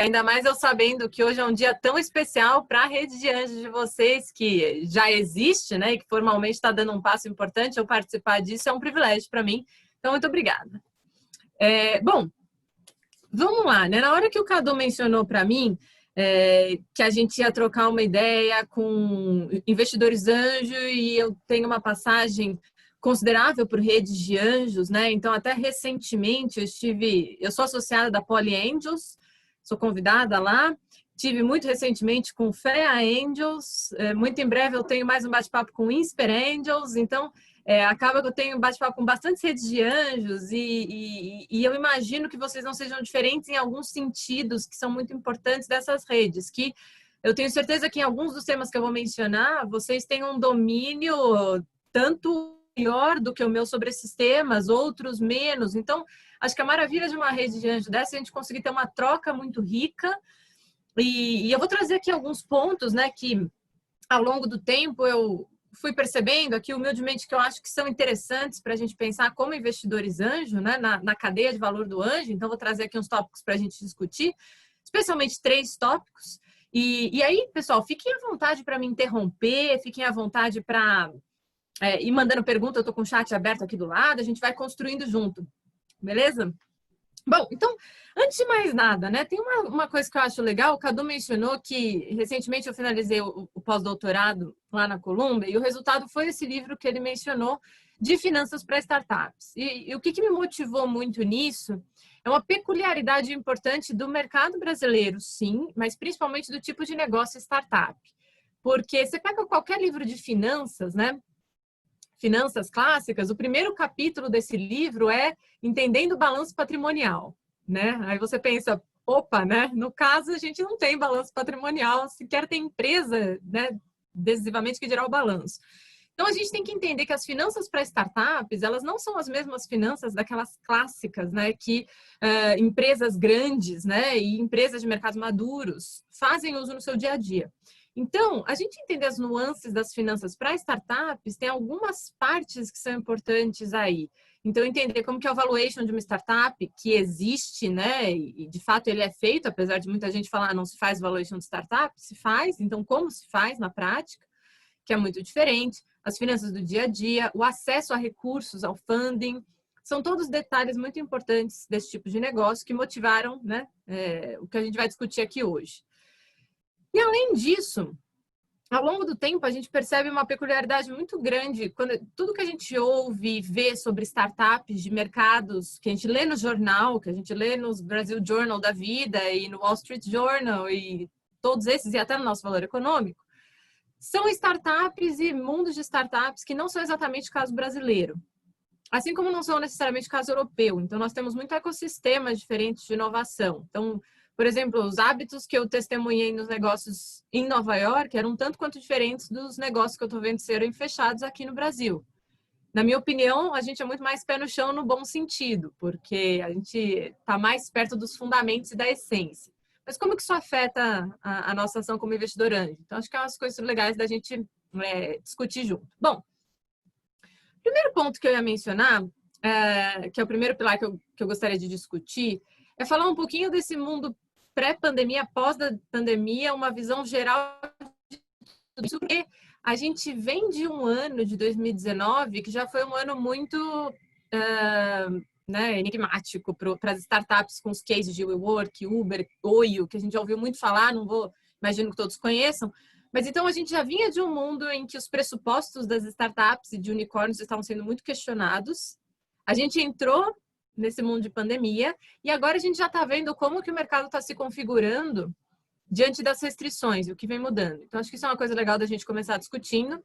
ainda mais eu sabendo que hoje é um dia tão especial para a rede de anjos de vocês, que já existe, né, e que formalmente está dando um passo importante. Eu participar disso é um privilégio para mim. Então, muito obrigada. Bom, vamos lá, né? Na hora que o Cadu mencionou para mim que a gente ia trocar uma ideia com investidores anjo e eu tenho uma passagem considerável por redes de anjos, né? Então, até recentemente eu sou associada da Poly Angels, sou convidada lá. Tive muito recentemente com Freya Angels. Muito em breve eu tenho mais um bate-papo com Insper Angels. Então, acaba que eu tenho bate-papo com bastantes redes de anjos e eu imagino que vocês não sejam diferentes em alguns sentidos que são muito importantes dessas redes, que eu tenho certeza que em alguns dos temas que eu vou mencionar, vocês têm um domínio tanto maior do que o meu sobre esses temas, outros menos. Então, acho que a maravilha de uma rede de anjo dessa é a gente conseguir ter uma troca muito rica. E eu vou trazer aqui alguns pontos, né, que ao longo do tempo eu fui percebendo aqui humildemente que eu acho que são interessantes para a gente pensar como investidores anjo, né, na cadeia de valor do anjo. Então, vou trazer aqui uns tópicos para a gente discutir, especialmente 3 tópicos. E aí, pessoal, fiquem à vontade para me interromper, fiquem à vontade para ir mandando pergunta. Eu estou com o chat aberto aqui do lado, a gente vai construindo junto, beleza? Bom, então, antes de mais nada, né, tem uma coisa que eu acho legal. O Cadu mencionou que recentemente eu finalizei o pós-doutorado lá na Colômbia e o resultado foi esse livro que ele mencionou de finanças para startups. E o que me motivou muito nisso é uma peculiaridade importante do mercado brasileiro, sim, mas principalmente do tipo de negócio startup. Porque você pega qualquer livro de finanças, né? Finanças clássicas, o primeiro capítulo desse livro é Entendendo o Balanço Patrimonial, né? Aí você pensa, opa, né? No caso, a gente não tem balanço patrimonial, sequer tem empresa, né? Decisivamente que dirá o balanço. Então, a gente tem que entender que as finanças para startups, elas não são as mesmas finanças daquelas clássicas, né? Que empresas grandes, né? E empresas de mercados maduros fazem uso no seu dia a dia. Então, a gente entender as nuances das finanças para startups, tem algumas partes que são importantes aí. Então, entender como que é o valuation de uma startup, que existe, né? E de fato ele é feito, apesar de muita gente falar não se faz valuation de startup, se faz. Então, como se faz na prática, que é muito diferente. As finanças do dia a dia, o acesso a recursos, ao funding, são todos detalhes muito importantes desse tipo de negócio que motivaram, né, o que a gente vai discutir aqui hoje. E além disso, ao longo do tempo, a gente percebe uma peculiaridade muito grande. Quando tudo que a gente ouve e vê sobre startups de mercados, que a gente lê no jornal, que a gente lê nos Brasil Journal da vida e no Wall Street Journal e todos esses, e até no nosso Valor Econômico, são startups e mundos de startups que não são exatamente o caso brasileiro. Assim como não são necessariamente o caso europeu. Então, nós temos muito ecossistemas diferentes de inovação. Então, por exemplo, os hábitos que eu testemunhei nos negócios em Nova York eram tanto quanto diferentes dos negócios que eu estou vendo serem fechados aqui no Brasil. Na minha opinião, a gente é muito mais pé no chão no bom sentido, porque a gente está mais perto dos fundamentos e da essência. Mas como que isso afeta a nossa ação como investidor anjo? Então, acho que é umas coisas legais da gente discutir junto. Bom, o primeiro ponto que eu ia mencionar, que é o primeiro pilar que eu gostaria de discutir, é falar um pouquinho desse mundo pré-pandemia, pós-pandemia, uma visão geral de tudo isso, porque a gente vem de um ano de 2019 que já foi um ano muito enigmático para as startups, com os cases de WeWork, Uber, Oio, que a gente já ouviu muito falar, imagino que todos conheçam. Mas então a gente já vinha de um mundo em que os pressupostos das startups e de unicórnios estavam sendo muito questionados. A gente entrou nesse mundo de pandemia e agora a gente já está vendo como que o mercado está se configurando diante das restrições e o que vem mudando. Então, acho que isso é uma coisa legal da gente começar discutindo.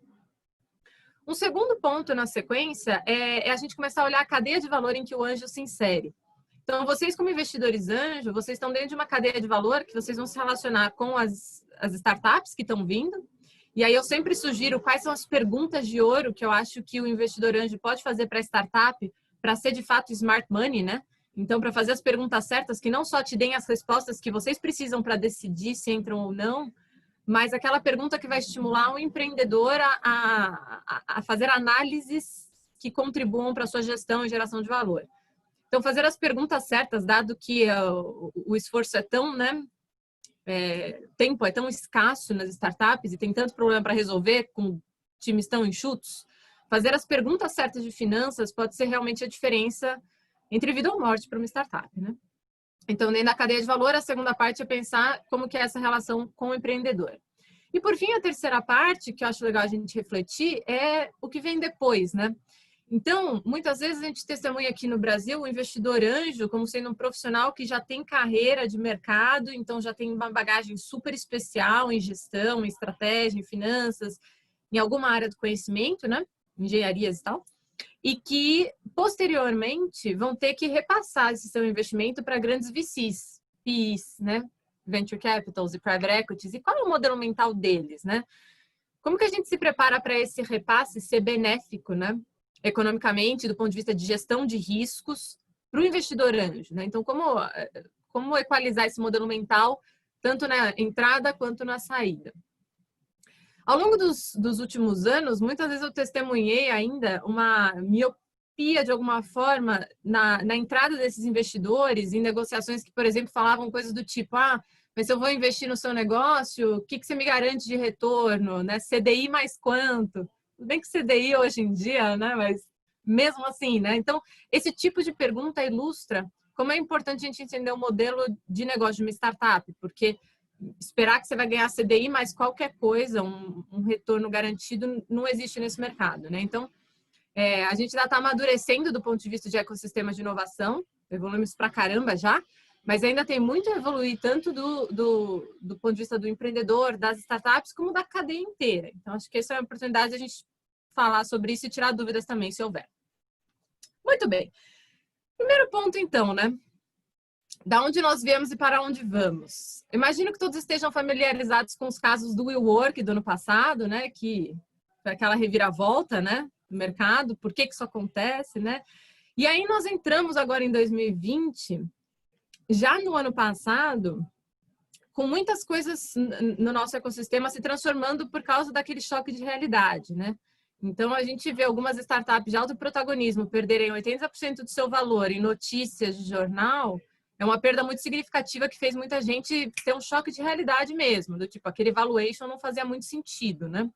Um segundo ponto na sequência é a gente começar a olhar a cadeia de valor em que o anjo se insere. Então, vocês como investidores anjo, vocês estão dentro de uma cadeia de valor que vocês vão se relacionar com as startups que estão vindo. E aí eu sempre sugiro quais são as perguntas de ouro que eu acho que o investidor anjo pode fazer para a startup para ser de fato smart money, né? Então, para fazer as perguntas certas, que não só te deem as respostas que vocês precisam para decidir se entram ou não, mas aquela pergunta que vai estimular o empreendedor a fazer análises que contribuam para a sua gestão e geração de valor. Então, fazer as perguntas certas, dado que o esforço é tão, né, tempo é tão escasso nas startups e tem tanto problema para resolver com times tão enxutos, fazer as perguntas certas de finanças pode ser realmente a diferença entre vida ou morte para uma startup, né? Então, dentro da cadeia de valor, a segunda parte é pensar como que é essa relação com o empreendedor. E, por fim, a terceira parte, que eu acho legal a gente refletir, é o que vem depois, né? Então, muitas vezes a gente testemunha aqui no Brasil o investidor anjo como sendo um profissional que já tem carreira de mercado, então já tem uma bagagem super especial em gestão, em estratégia, em finanças, em alguma área do conhecimento, né? Engenharias e tal, e que posteriormente vão ter que repassar esse seu investimento para grandes VCs, PIs, né? Venture Capitals e Private Equities. E qual é o modelo mental deles, né? Como que a gente se prepara para esse repasse ser benéfico, né? Economicamente, do ponto de vista de gestão de riscos, para o investidor anjo, né? Então, como equalizar esse modelo mental, tanto na entrada quanto na saída? Ao longo dos últimos anos, muitas vezes eu testemunhei ainda uma miopia, de alguma forma, na entrada desses investidores, em negociações que, por exemplo, falavam coisas do tipo, mas se eu vou investir no seu negócio, o que você me garante de retorno? Né? CDI mais quanto? Tudo bem que CDI hoje em dia, né? Mas mesmo assim, né? Então, esse tipo de pergunta ilustra como é importante a gente entender o modelo de negócio de uma startup, porque esperar que você vai ganhar CDI mais qualquer coisa, um retorno garantido, não existe nesse mercado, né? Então, a gente já está amadurecendo do ponto de vista de ecossistema de inovação, evoluímos pra caramba já, mas ainda tem muito a evoluir, tanto do ponto de vista do empreendedor, das startups, como da cadeia inteira. Então, acho que essa é a oportunidade de a gente falar sobre isso e tirar dúvidas também, se houver. Muito bem. Primeiro ponto, então, né? Da onde nós viemos e para onde vamos? Imagino que todos estejam familiarizados com os casos do WeWork do ano passado, né? Que foi aquela reviravolta, né? Do mercado, por que isso acontece, né? E aí nós entramos agora em 2020, já no ano passado, com muitas coisas no nosso ecossistema se transformando por causa daquele choque de realidade, né? Então, a gente vê algumas startups de alto protagonismo perderem 80% do seu valor em notícias de jornal. É uma perda muito significativa que fez muita gente ter um choque de realidade mesmo, do tipo, aquele valuation não fazia muito sentido, né?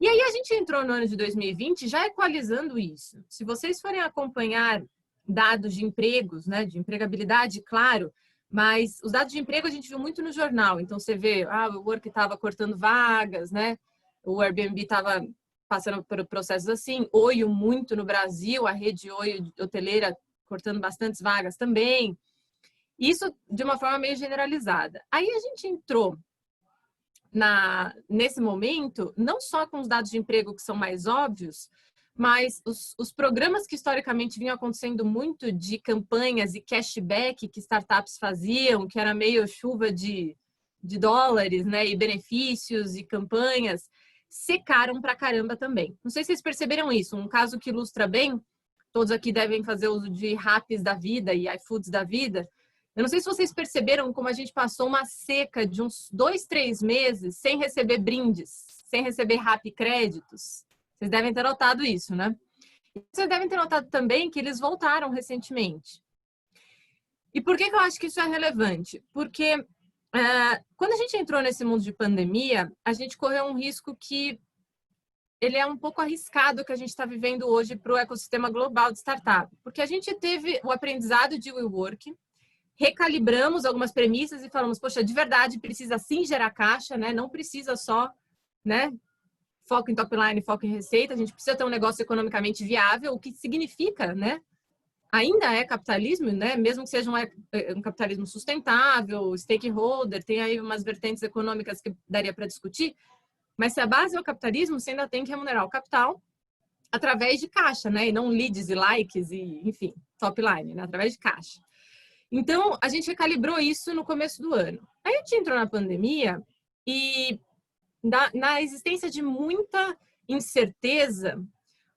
E aí a gente entrou no ano de 2020 já equalizando isso. Se vocês forem acompanhar dados de empregos, né, de empregabilidade, claro, mas os dados de emprego a gente viu muito no jornal. Então você vê, o Work estava cortando vagas, né? O Airbnb estava passando por processos assim, Oio muito no Brasil, a rede Oio hoteleira cortando bastantes vagas também. Isso de uma forma meio generalizada. Aí a gente entrou nesse momento, não só com os dados de emprego que são mais óbvios, mas os programas que historicamente vinham acontecendo muito de campanhas e cashback que startups faziam, que era meio chuva de dólares, né, e benefícios e campanhas, secaram pra caramba também. Não sei se vocês perceberam isso, um caso que ilustra bem, todos aqui devem fazer uso de Rappi da vida e iFoods da vida. Eu não sei se vocês perceberam como a gente passou uma seca de uns 2, 3 meses sem receber brindes, sem receber Rappi créditos. Vocês devem ter notado isso, né? E vocês devem ter notado também que eles voltaram recentemente. E por que eu acho que isso é relevante? Porque quando a gente entrou nesse mundo de pandemia, a gente correu um risco que ele é um pouco arriscado que a gente está vivendo hoje para o ecossistema global de startup. Porque a gente teve o aprendizado de WeWork, recalibramos algumas premissas e falamos, poxa, de verdade precisa sim gerar caixa, né? Não precisa só, né? Foco em top line, foco em receita, a gente precisa ter um negócio economicamente viável, o que significa, né? Ainda é capitalismo, né? Mesmo que seja um capitalismo sustentável, stakeholder, tem aí umas vertentes econômicas que daria para discutir, mas se a base é o capitalismo, você ainda tem que remunerar o capital através de caixa, né? E não leads e likes e, enfim, top line, né? Através de caixa. Então, a gente recalibrou isso no começo do ano. Aí a gente entrou na pandemia e na existência de muita incerteza,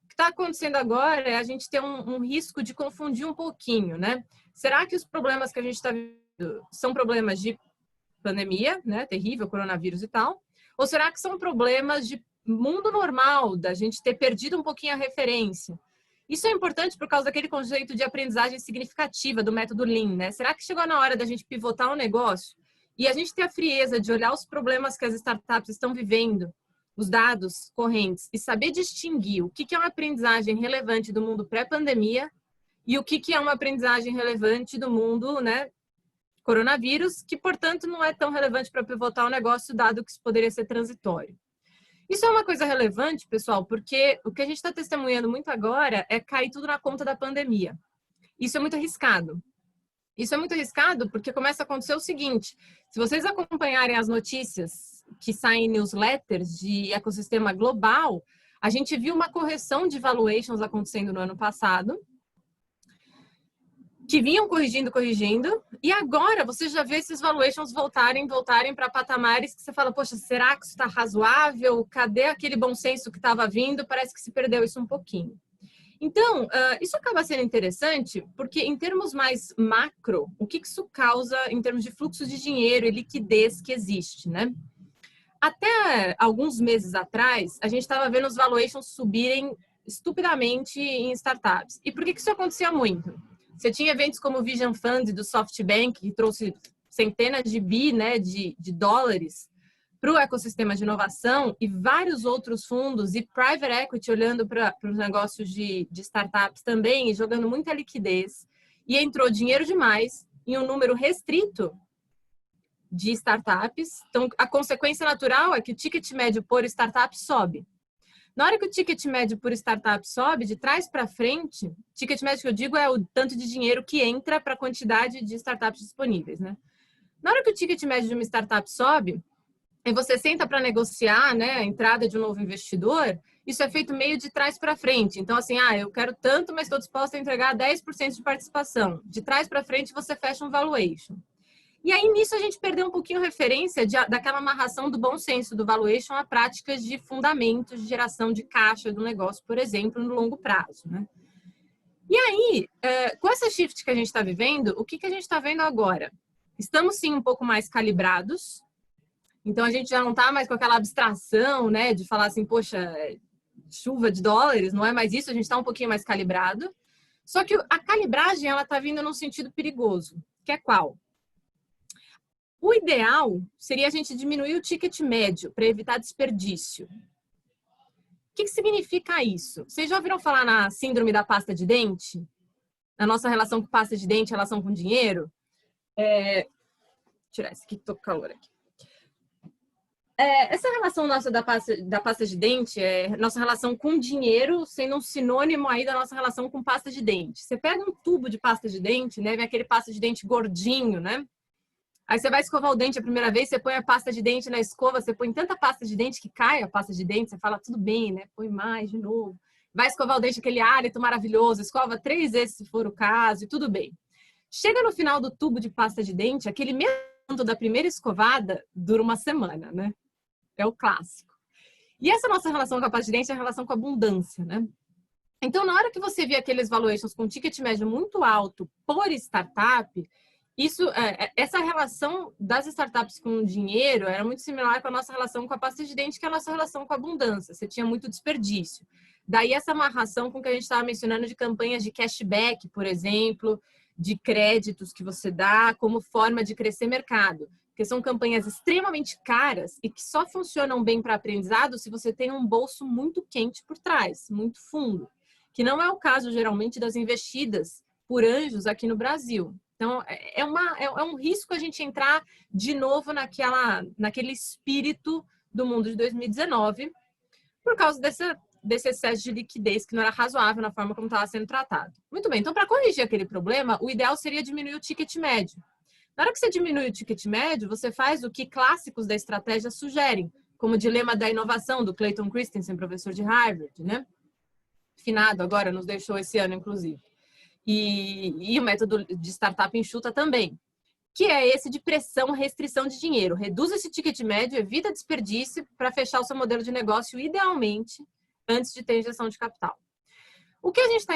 o que está acontecendo agora é a gente ter um risco de confundir um pouquinho, né? Será que os problemas que a gente está vivendo são problemas de pandemia, né? Terrível, coronavírus e tal? Ou será que são problemas de mundo normal, da gente ter perdido um pouquinho a referência? Isso é importante por causa daquele conceito de aprendizagem significativa do método Lean, né? Será que chegou na hora da gente pivotar o negócio e a gente ter a frieza de olhar os problemas que as startups estão vivendo, os dados correntes, e saber distinguir o que é uma aprendizagem relevante do mundo pré-pandemia e o que é uma aprendizagem relevante do mundo, né, coronavírus, que, portanto, não é tão relevante para pivotar o negócio, dado que isso poderia ser transitório. Isso é uma coisa relevante, pessoal, porque o que a gente está testemunhando muito agora é cair tudo na conta da pandemia. Isso é muito arriscado. Isso é muito arriscado porque começa a acontecer o seguinte: se vocês acompanharem as notícias que saem em newsletters de ecossistema global, a gente viu uma correção de valuations acontecendo no ano passado, que vinham corrigindo, e agora você já vê esses valuations voltarem para patamares que você fala, poxa, será que isso está razoável? Cadê aquele bom senso que estava vindo? Parece que se perdeu isso um pouquinho. Então, isso acaba sendo interessante, porque em termos mais macro, o que isso causa em termos de fluxo de dinheiro e liquidez que existe, né? Até alguns meses atrás, a gente estava vendo os valuations subirem estupidamente em startups. E por que isso acontecia muito? Você tinha eventos como o Vision Fund do SoftBank, que trouxe centenas de de dólares para o ecossistema de inovação, e vários outros fundos e private equity olhando para os negócios de startups também e jogando muita liquidez. E entrou dinheiro demais em um número restrito de startups. Então, a consequência natural é que o ticket médio por startup sobe. Na hora que o ticket médio por startup sobe, de trás para frente, ticket médio que eu digo é o tanto de dinheiro que entra para a quantidade de startups disponíveis, né? Na hora que o ticket médio de uma startup sobe, e você senta para negociar, né, a entrada de um novo investidor, isso é feito meio de trás para frente. Então, assim, eu quero tanto, mas estou disposta a entregar 10% de participação. De trás para frente, você fecha um valuation. E aí, nisso, a gente perdeu um pouquinho a referência daquela amarração do bom senso do valuation a práticas de fundamentos de geração de caixa do negócio, por exemplo, no longo prazo, né? E aí, com essa shift que a gente está vivendo, o que a gente está vendo agora? Estamos, sim, um pouco mais calibrados. Então, a gente já não está mais com aquela abstração, né, de falar assim, poxa, chuva de dólares, não é mais isso, a gente está um pouquinho mais calibrado. Só que a calibragem, ela está vindo num sentido perigoso, que é qual? O ideal seria a gente diminuir o ticket médio para evitar desperdício. O que significa isso? Vocês já ouviram falar na síndrome da pasta de dente? Na nossa relação com pasta de dente, relação com dinheiro? Tirar esse aqui que estou com calor aqui. Essa relação nossa da pasta de dente é nossa relação com dinheiro sendo um sinônimo aí da nossa relação com pasta de dente. Você pega um tubo de pasta de dente, né? Vem aquele pasta de dente gordinho, né? Aí você vai escovar o dente a primeira vez, você põe a pasta de dente na escova, você põe tanta pasta de dente que cai a pasta de dente, você fala, tudo bem, né? Põe mais de novo. Vai escovar o dente, aquele hálito maravilhoso, escova 3 vezes se for o caso, e tudo bem. Chega no final do tubo de pasta de dente, aquele mesmo da primeira escovada dura uma semana, né? É o clássico. E essa nossa relação com a pasta de dente é a relação com a abundância, né? Então, na hora que você vê aqueles valuations com ticket médio muito alto por startup, essa relação das startups com o dinheiro era muito similar com a nossa relação com a pasta de dente, que é a nossa relação com a abundância. Você tinha muito desperdício. Daí essa amarração com o que a gente estava mencionando de campanhas de cashback, por exemplo, de créditos que você dá como forma de crescer mercado. Porque são campanhas extremamente caras e que só funcionam bem para aprendizado se você tem um bolso muito quente por trás, muito fundo. Que não é o caso, geralmente, das investidas por anjos aqui no Brasil. Então, é um risco a gente entrar de novo naquele espírito do mundo de 2019 por causa desse excesso de liquidez que não era razoável na forma como estava sendo tratado. Muito bem, então para corrigir aquele problema, o ideal seria diminuir o ticket médio. Na hora que você diminui o ticket médio, você faz o que clássicos da estratégia sugerem, como o dilema da inovação do Clayton Christensen, professor de Harvard, né? Finado agora, nos deixou esse ano, inclusive. E o método de startup enxuta também, que é esse de pressão, restrição de dinheiro. Reduz esse ticket médio, evita desperdício para fechar o seu modelo de negócio, idealmente, antes de ter injeção de capital. O que a gente está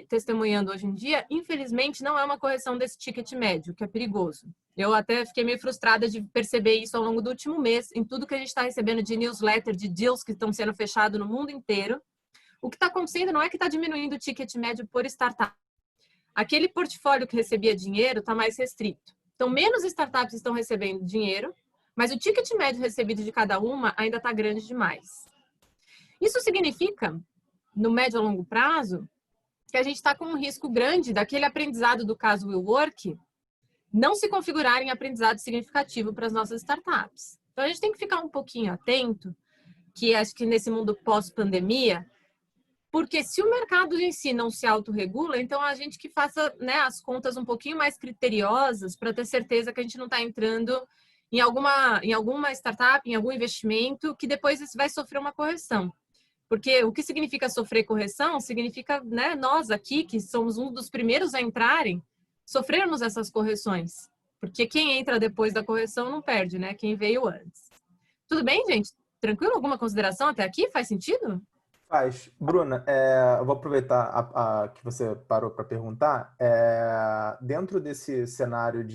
testemunhando hoje em dia, infelizmente, não é uma correção desse ticket médio, que é perigoso. Eu até fiquei meio frustrada de perceber isso ao longo do último mês, em tudo que a gente está recebendo de newsletter, de deals que estão sendo fechados no mundo inteiro. O que está acontecendo não é que está diminuindo o ticket médio por startup. Aquele portfólio que recebia dinheiro está mais restrito. Então, menos startups estão recebendo dinheiro, mas o ticket médio recebido de cada uma ainda está grande demais. Isso significa, no médio a longo prazo, que a gente está com um risco grande daquele aprendizado do caso Will Work não se configurar em aprendizado significativo para as nossas startups. Então, a gente tem que ficar um pouquinho atento, que acho que nesse mundo pós-pandemia, porque se o mercado em si não se autorregula, então a gente que faça, né, as contas um pouquinho mais criteriosas para ter certeza que a gente não está entrando em alguma startup, em algum investimento, que depois vai sofrer uma correção. Porque o que significa sofrer correção significa, né, nós aqui, que somos um dos primeiros a entrarem, sofrermos essas correções. Porque quem entra depois da correção não perde, né? Quem veio antes. Tudo bem, gente? Tranquilo? Alguma consideração até aqui? Faz sentido? Faz. Bruna, eu vou aproveitar que você parou para perguntar. Dentro desse cenário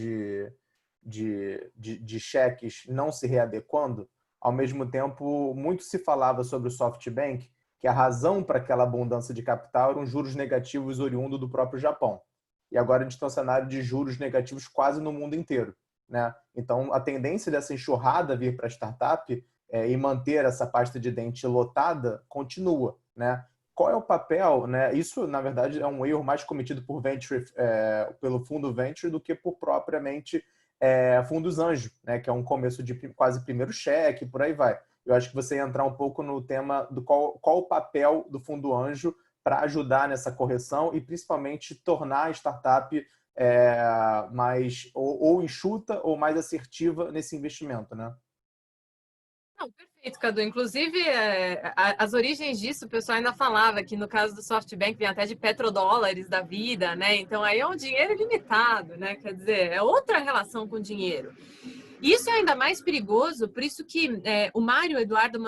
de cheques não se readequando, ao mesmo tempo, muito se falava sobre o SoftBank, que a razão para aquela abundância de capital eram juros negativos oriundos do próprio Japão. E agora a gente está em um cenário de juros negativos quase no mundo inteiro, né? Então, a tendência dessa enxurrada vir para a startup e manter essa pasta de dente lotada continua, né? Qual é o papel, né? Isso, na verdade, é um erro mais cometido por pelo fundo venture do que por propriamente fundos anjo, né? Que é um começo de quase primeiro cheque, por aí vai. Eu acho que você ia entrar um pouco no tema do qual o papel do fundo anjo para ajudar nessa correção e principalmente tornar a startup mais ou enxuta ou mais assertiva nesse investimento, né? Não, perfeito, Cadu. Inclusive, as origens disso, o pessoal ainda falava que no caso do SoftBank vem até de petrodólares da vida, né? Então aí é um dinheiro ilimitado, né? Quer dizer, é outra relação com o dinheiro. Isso é ainda mais perigoso, por isso que o Mário Eduardo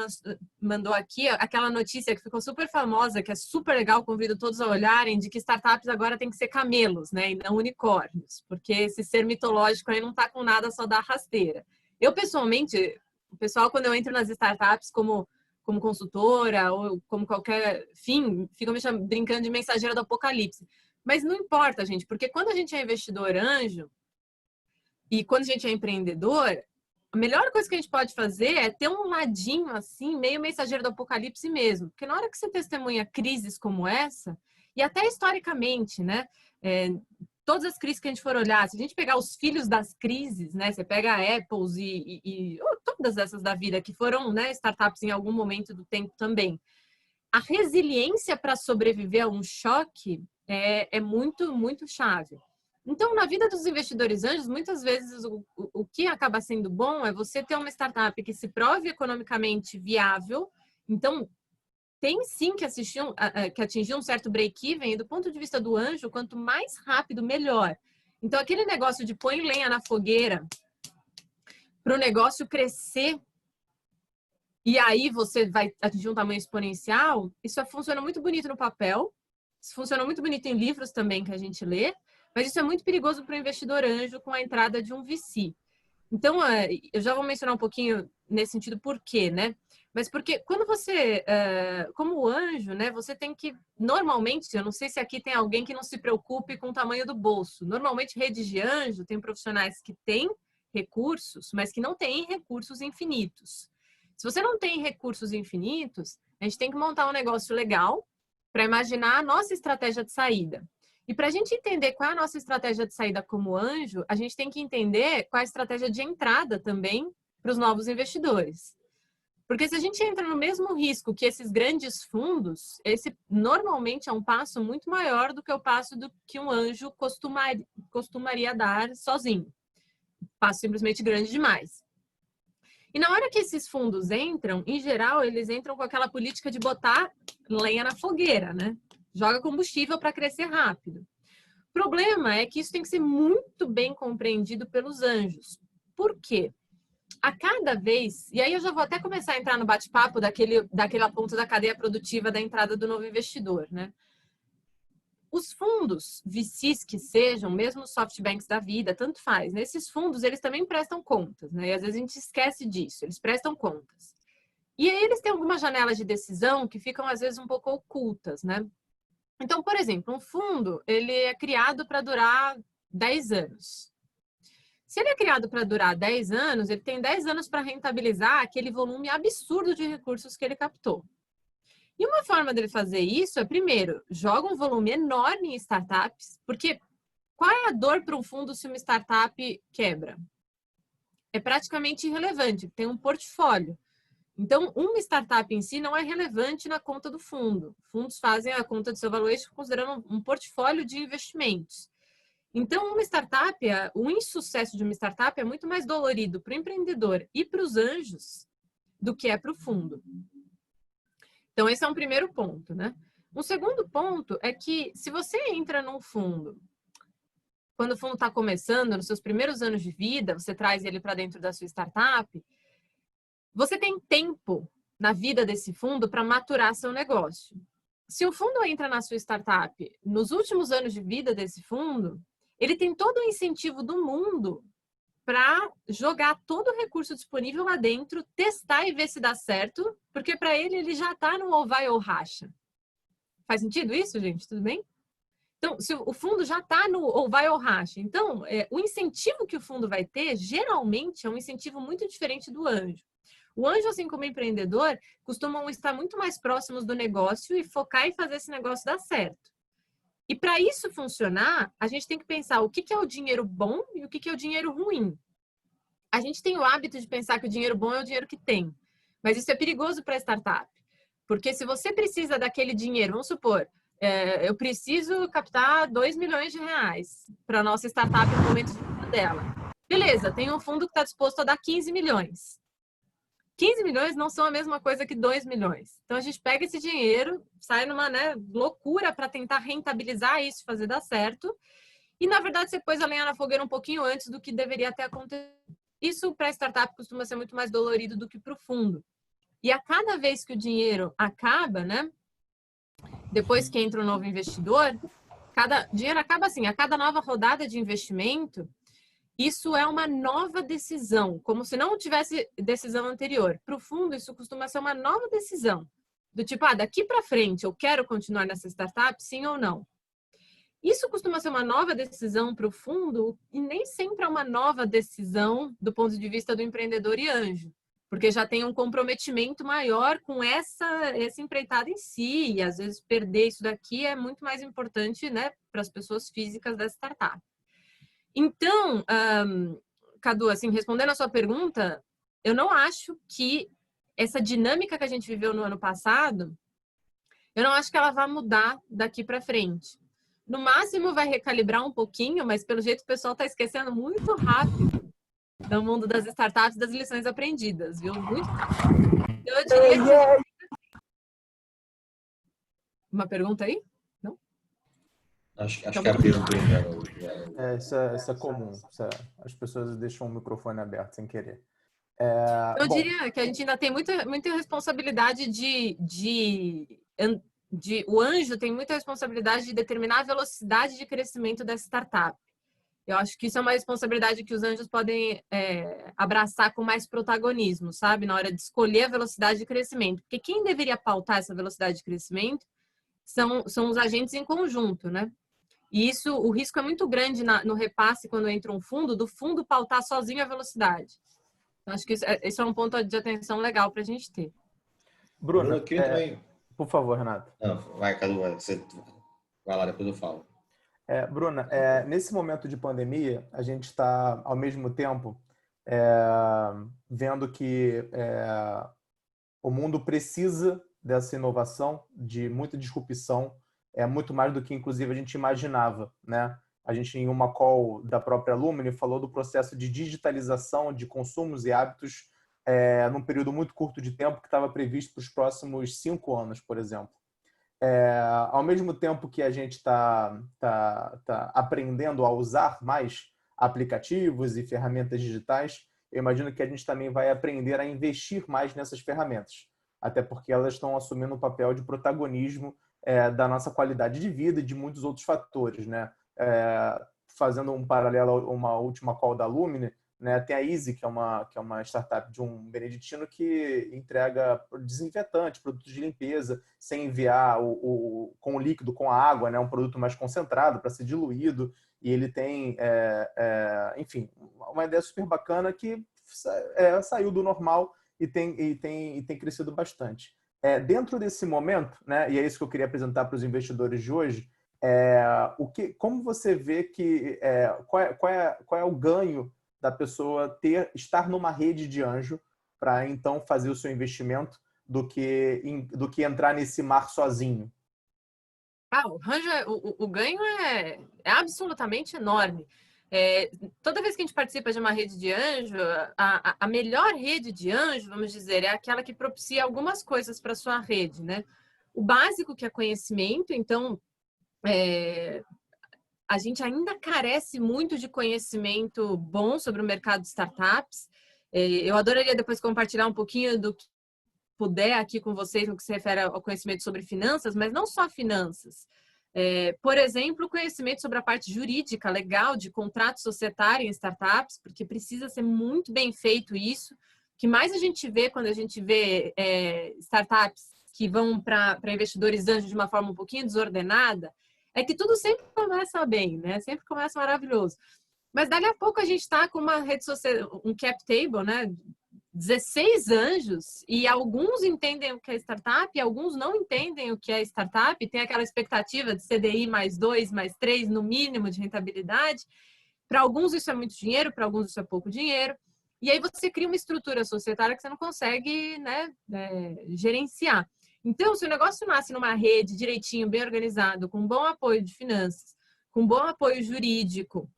mandou aqui aquela notícia que ficou super famosa, que é super legal, convido todos a olharem, de que startups agora tem que ser camelos, né? E não unicórnios, porque esse ser mitológico aí não está com nada, só dá rasteira. Eu, pessoalmente, o pessoal, quando eu entro nas startups como consultora ou como qualquer fim, ficam me brincando de mensageira do apocalipse. Mas não importa, gente, porque quando a gente é investidor anjo e quando a gente é empreendedor, a melhor coisa que a gente pode fazer é ter um ladinho assim, meio mensageiro do apocalipse mesmo. Porque na hora que você testemunha crises como essa, e até historicamente, né? Todas as crises que a gente for olhar, se a gente pegar os filhos das crises, né? Você pega a Apple e todas essas da vida que foram, né, startups em algum momento do tempo também. A resiliência para sobreviver a um choque é muito, muito chave. Então, na vida dos investidores anjos, muitas vezes o que acaba sendo bom é você ter uma startup que se prove economicamente viável. Então, tem sim que atingir um certo break-even, e do ponto de vista do anjo, quanto mais rápido, melhor. Então, aquele negócio de põe lenha na fogueira para o negócio crescer e aí você vai atingir um tamanho exponencial, isso funciona muito bonito no papel, isso funciona muito bonito em livros também que a gente lê, mas isso é muito perigoso para o investidor anjo com a entrada de um VC. Então, eu já vou mencionar um pouquinho nesse sentido por quê, né? Mas porque quando você, como anjo, né, você tem que, normalmente, eu não sei se aqui tem alguém que não se preocupe com o tamanho do bolso. Normalmente, rede de anjo tem profissionais que têm recursos, mas que não têm recursos infinitos. Se você não tem recursos infinitos, a gente tem que montar um negócio legal para imaginar a nossa estratégia de saída. E para a gente entender qual é a nossa estratégia de saída como anjo, a gente tem que entender qual é a estratégia de entrada também para os novos investidores. Porque se a gente entra no mesmo risco que esses grandes fundos, esse normalmente é um passo muito maior do que o passo do que um anjo costumaria dar sozinho. Passo simplesmente grande demais. E na hora que esses fundos entram, em geral, eles entram com aquela política de botar lenha na fogueira, né? Joga combustível para crescer rápido. O problema é que isso tem que ser muito bem compreendido pelos anjos. Por quê? A cada vez, e aí eu já vou até começar a entrar no bate-papo daquela ponta da cadeia produtiva da entrada do novo investidor, né? Os fundos VCs que sejam, mesmo os softbanks da vida, tanto faz. Nesses fundos, eles também prestam contas, né? E às vezes a gente esquece disso, eles prestam contas. E aí eles têm algumas janelas de decisão que ficam, às vezes, um pouco ocultas, né? Então, por exemplo, um fundo, ele é criado para durar 10 anos. Se ele é criado para durar 10 anos, ele tem 10 anos para rentabilizar aquele volume absurdo de recursos que ele captou. E uma forma dele fazer isso é, primeiro, joga um volume enorme em startups, porque qual é a dor para um fundo se uma startup quebra? É praticamente irrelevante, tem um portfólio. Então, uma startup em si não é relevante na conta do fundo. Fundos fazem a conta de seu valuation considerando um portfólio de investimentos. Então, uma startup, o insucesso de uma startup é muito mais dolorido para o empreendedor e para os anjos do que é para o fundo. Então, esse é um primeiro ponto, né? Um segundo ponto é que se você entra num fundo, quando o fundo está começando, nos seus primeiros anos de vida, você traz ele para dentro da sua startup, você tem tempo na vida desse fundo para maturar seu negócio. Se o fundo entra na sua startup nos últimos anos de vida desse fundo, ele tem todo o incentivo do mundo para jogar todo o recurso disponível lá dentro, testar e ver se dá certo, porque para ele já está no ou vai ou racha. Faz sentido isso, gente? Tudo bem? Então, se o fundo já está no ou vai ou racha, então, o incentivo que o fundo vai ter, geralmente, é um incentivo muito diferente do anjo. O anjo, assim como o empreendedor, costumam estar muito mais próximos do negócio e focar em fazer esse negócio dar certo. E para isso funcionar, a gente tem que pensar o que é o dinheiro bom e o que é o dinheiro ruim. A gente tem o hábito de pensar que o dinheiro bom é o dinheiro que tem, mas isso é perigoso para a startup. Porque se você precisa daquele dinheiro, vamos supor, eu preciso captar 2 milhões de reais para a nossa startup no momento de vida dela. Beleza, tem um fundo que está disposto a dar 15 milhões. 15 milhões não são a mesma coisa que 2 milhões. Então, a gente pega esse dinheiro, sai numa loucura para tentar rentabilizar isso, fazer dar certo. E, na verdade, você pôs a lenha na fogueira um pouquinho antes do que deveria ter acontecido. Isso, para a startup, costuma ser muito mais dolorido do que para o fundo. E a cada vez que o dinheiro acaba, né? Depois que entra um novo investidor, dinheiro acaba assim, a cada nova rodada de investimento, isso é uma nova decisão, como se não tivesse decisão anterior. Para o fundo, isso costuma ser uma nova decisão. Do tipo, daqui para frente, eu quero continuar nessa startup, sim ou não? Isso costuma ser uma nova decisão para o fundo e nem sempre é uma nova decisão do ponto de vista do empreendedor e anjo, porque já tem um comprometimento maior com essa empreitada em si, e às vezes perder isso daqui é muito mais importante, né, para as pessoas físicas da startup. Então, Cadu, assim, respondendo a sua pergunta, eu não acho que essa dinâmica que a gente viveu no ano passado, eu não acho que ela vai mudar daqui para frente. No máximo vai recalibrar um pouquinho, mas pelo jeito o pessoal está esquecendo muito rápido do mundo das startups, das lições aprendidas, viu? Muito rápido. Eu diria que... Uma pergunta aí? Não? Acho que abriu o Isso é comum. As pessoas deixam o microfone aberto sem querer. Eu diria que a gente ainda tem muita responsabilidade o anjo tem muita responsabilidade de determinar a velocidade de crescimento dessa startup. Eu acho que isso é uma responsabilidade que os anjos podem abraçar com mais protagonismo, sabe? Na hora de escolher a velocidade de crescimento. Porque quem deveria pautar essa velocidade de crescimento são os agentes em conjunto, né? E isso, o risco é muito grande no repasse quando entra um fundo, do fundo pautar sozinho a velocidade. Então, acho que isso é um ponto de atenção legal para a gente ter. Bruna, por favor, Renato. Não, vai, Cadu, vai lá, depois eu falo. Bruna, nesse momento de pandemia, a gente está, ao mesmo tempo, vendo que o mundo precisa dessa inovação, de muita disrupção, muito mais do que, inclusive, a gente imaginava, né? A gente, em uma call da própria Lumine, falou do processo de digitalização de consumos e hábitos num período muito curto de tempo que estava previsto para os próximos 5 anos, por exemplo. Ao mesmo tempo que a gente está aprendendo a usar mais aplicativos e ferramentas digitais, eu imagino que a gente também vai aprender a investir mais nessas ferramentas, até porque elas estão assumindo um papel de protagonismo da nossa qualidade de vida e de muitos outros fatores, né? Fazendo um paralelo a uma última call da Lumine, né, tem a Easy, que é uma startup de um beneditino que entrega desinfetante, produtos de limpeza, sem enviar com o líquido, com a água, né, um produto mais concentrado para ser diluído. E ele tem, enfim, uma ideia super bacana que saiu do normal e tem crescido bastante. Dentro desse momento, né, e é isso que eu queria apresentar para os investidores de hoje, como você vê que qual é o ganho da pessoa estar numa rede de anjo para então fazer o seu investimento do que entrar nesse mar sozinho? O ganho é absolutamente enorme. Toda vez que a gente participa de uma rede de anjo, a melhor rede de anjo, vamos dizer, é aquela que propicia algumas coisas para sua rede, né? O básico, que é conhecimento. Então, a gente ainda carece muito de conhecimento bom sobre o mercado de startups. Eu adoraria depois compartilhar um pouquinho do que puder aqui com vocês no que se refere ao conhecimento sobre finanças, mas não só finanças. Por exemplo, conhecimento sobre a parte jurídica, legal, de contrato societário em startups, porque precisa ser muito bem feito isso. O que mais a gente vê quando a gente vê startups que vão para investidores anjos de uma forma um pouquinho desordenada, é que tudo sempre começa bem, né? Sempre começa maravilhoso. Mas dali a pouco a gente está com uma rede social, um cap table, né? 16 anjos, e alguns entendem o que é startup e alguns não entendem o que é startup, tem aquela expectativa de CDI mais 2, mais 3 no mínimo de rentabilidade. Para alguns isso é muito dinheiro, para alguns isso é pouco dinheiro. E aí você cria uma estrutura societária que você não consegue, né, gerenciar. Então, se o negócio nasce numa rede direitinho, bem organizado, com bom apoio de finanças, com bom apoio jurídico,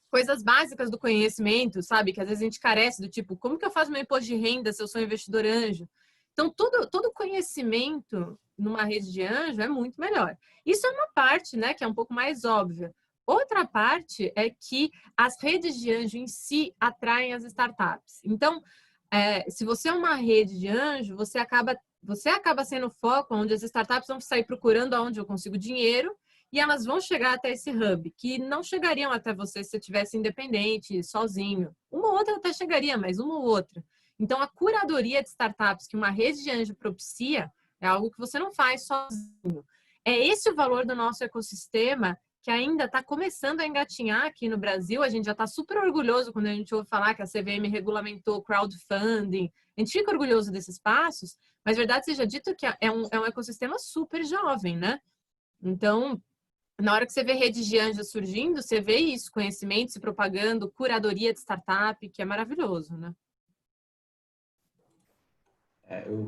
coisas básicas do conhecimento, sabe? Que às vezes a gente carece, do tipo, como que eu faço meu imposto de renda se eu sou investidor anjo? Então, todo conhecimento numa rede de anjo é muito melhor. Isso é uma parte, né, que é um pouco mais óbvia. Outra parte é que as redes de anjo em si atraem as startups. Então, se você é uma rede de anjo, você acaba sendo o foco onde as startups vão sair procurando aonde eu consigo dinheiro, e elas vão chegar até esse hub, que não chegariam até você se você estivesse independente, sozinho. Uma ou outra até chegaria, mas uma ou outra. Então, a curadoria de startups que uma rede de anjo propicia é algo que você não faz sozinho. É esse o valor do nosso ecossistema, que ainda está começando a engatinhar aqui no Brasil. A gente já está super orgulhoso quando a gente ouve falar que a CVM regulamentou crowdfunding. A gente fica orgulhoso desses passos, mas verdade seja dito que é um ecossistema super jovem, né? Então, na hora que você vê redes de anjos surgindo, você vê isso, conhecimento se propagando, curadoria de startup, que é maravilhoso, né?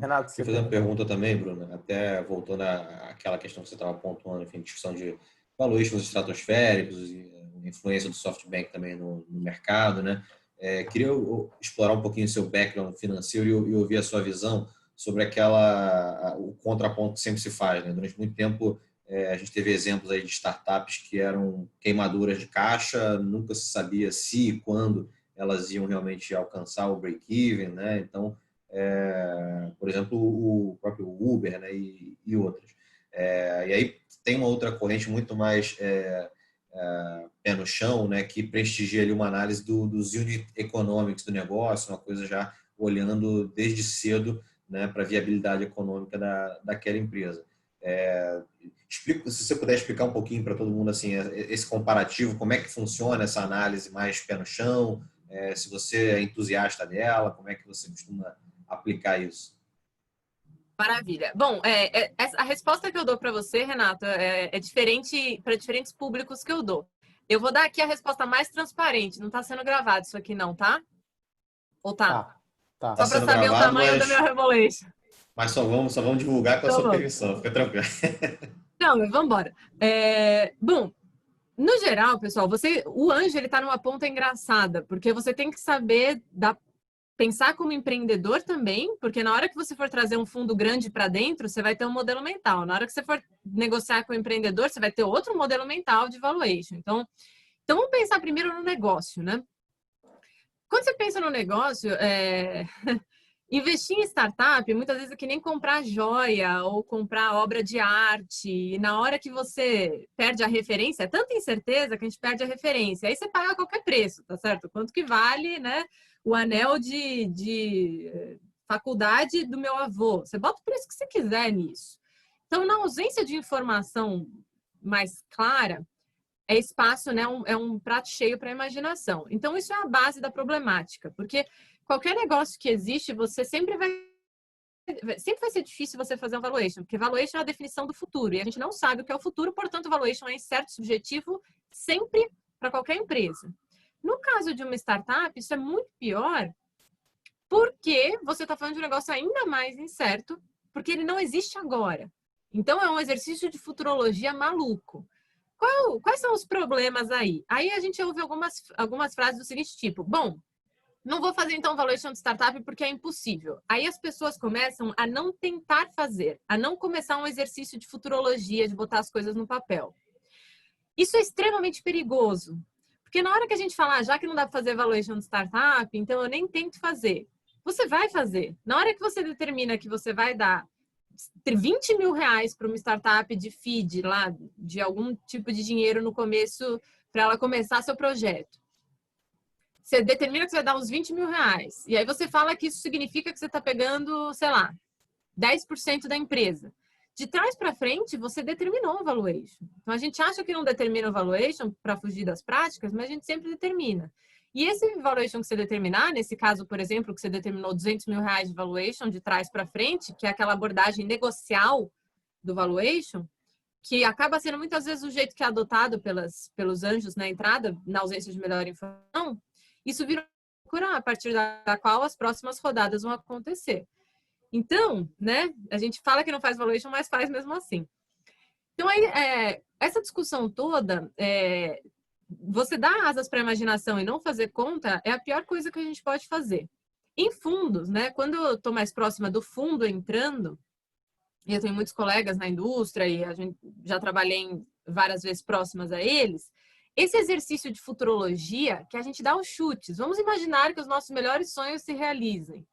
Renato, queria fazer uma pergunta também, Bruno, até voltando àquela questão que você estava pontuando, enfim, discussão de valuations estratosféricos e a influência do SoftBank também no mercado, né? Queria explorar um pouquinho o seu background financeiro e ouvir a sua visão sobre o contraponto que sempre se faz, né? Durante muito tempo, a gente teve exemplos aí de startups que eram queimaduras de caixa, nunca se sabia se e quando elas iam realmente alcançar o break-even, né? Então, por exemplo, o próprio Uber, né? e outros. E aí tem uma outra corrente muito mais pé no chão, né? Que prestigia ali uma análise dos unit economics do negócio, uma coisa já olhando desde cedo, né, para a viabilidade econômica daquela empresa. Se você puder explicar um pouquinho para todo mundo assim, esse comparativo, como é que funciona essa análise mais pé no chão, se você é entusiasta dela, como é que você costuma aplicar isso? Maravilha. Bom, a resposta que eu dou para você, Renato, é diferente para diferentes públicos que eu dou. Eu vou dar aqui a resposta mais transparente. Não está sendo gravado isso aqui não, tá? Ou tá? Tá. Só para saber o tamanho do meu rebolation. Mas só vamos divulgar com a Então, sua permissão, fica tranquilo. Não, vamos embora. Bom, no geral, pessoal, o anjo ele tá numa ponta engraçada, porque você tem que saber pensar como empreendedor também, porque na hora que você for trazer um fundo grande para dentro, você vai ter um modelo mental. Na hora que você for negociar com o empreendedor, você vai ter outro modelo mental de valuation. Então vamos pensar primeiro no negócio, né? Quando você pensa no negócio, investir em startup, muitas vezes é que nem comprar joia ou comprar obra de arte. E na hora que você perde a referência, é tanta incerteza que a gente perde a referência. Aí você paga qualquer preço, tá certo? Quanto que vale, né, o anel de faculdade do meu avô? Você bota o preço que você quiser nisso. Então, na ausência de informação mais clara, é espaço, né? É um prato cheio para a imaginação. Então, isso é a base da problemática, porque qualquer negócio que existe, você sempre vai ser difícil você fazer um valuation, porque valuation é a definição do futuro, e a gente não sabe o que é o futuro, portanto, valuation é incerto, subjetivo, sempre para qualquer empresa. No caso de uma startup, isso é muito pior, porque você está falando de um negócio ainda mais incerto, porque ele não existe agora. Então, é um exercício de futurologia maluco. Quais são os problemas aí? Aí a gente ouve algumas frases do seguinte tipo: bom, não vou fazer então valuation de startup porque é impossível. Aí as pessoas começam a não tentar fazer, a não começar um exercício de futurologia, de botar as coisas no papel. Isso é extremamente perigoso, porque na hora que a gente fala, já que não dá para fazer valuation de startup, então eu nem tento fazer. Você vai fazer. Na hora que você determina que você vai dar 20 mil reais para uma startup de feed lá, de algum tipo de dinheiro no começo, para ela começar seu projeto. Você determina que você vai dar uns 20 mil reais. E aí você fala que isso significa que você está pegando, sei lá, 10% da empresa. De trás para frente, você determinou o valuation. Então, a gente acha que não determina o valuation para fugir das práticas, mas a gente sempre determina. E esse valuation que você determinar, nesse caso, por exemplo, que você determinou 200 mil reais de valuation de trás para frente, que é aquela abordagem negocial do valuation, que acaba sendo muitas vezes o jeito que é adotado pelos anjos na entrada, na ausência de melhor informação, isso vira uma a partir da qual as próximas rodadas vão acontecer. Então, né, a gente fala que não faz valuation, mas faz mesmo assim. Então, aí, essa discussão toda, você dar asas para a imaginação e não fazer conta é a pior coisa que a gente pode fazer. Em fundos, né, quando eu estou mais próxima do fundo entrando, e eu tenho muitos colegas na indústria e a gente já trabalhei várias vezes próximas a eles, esse exercício de futurologia, que a gente dá os chutes, vamos imaginar que os nossos melhores sonhos se realizem.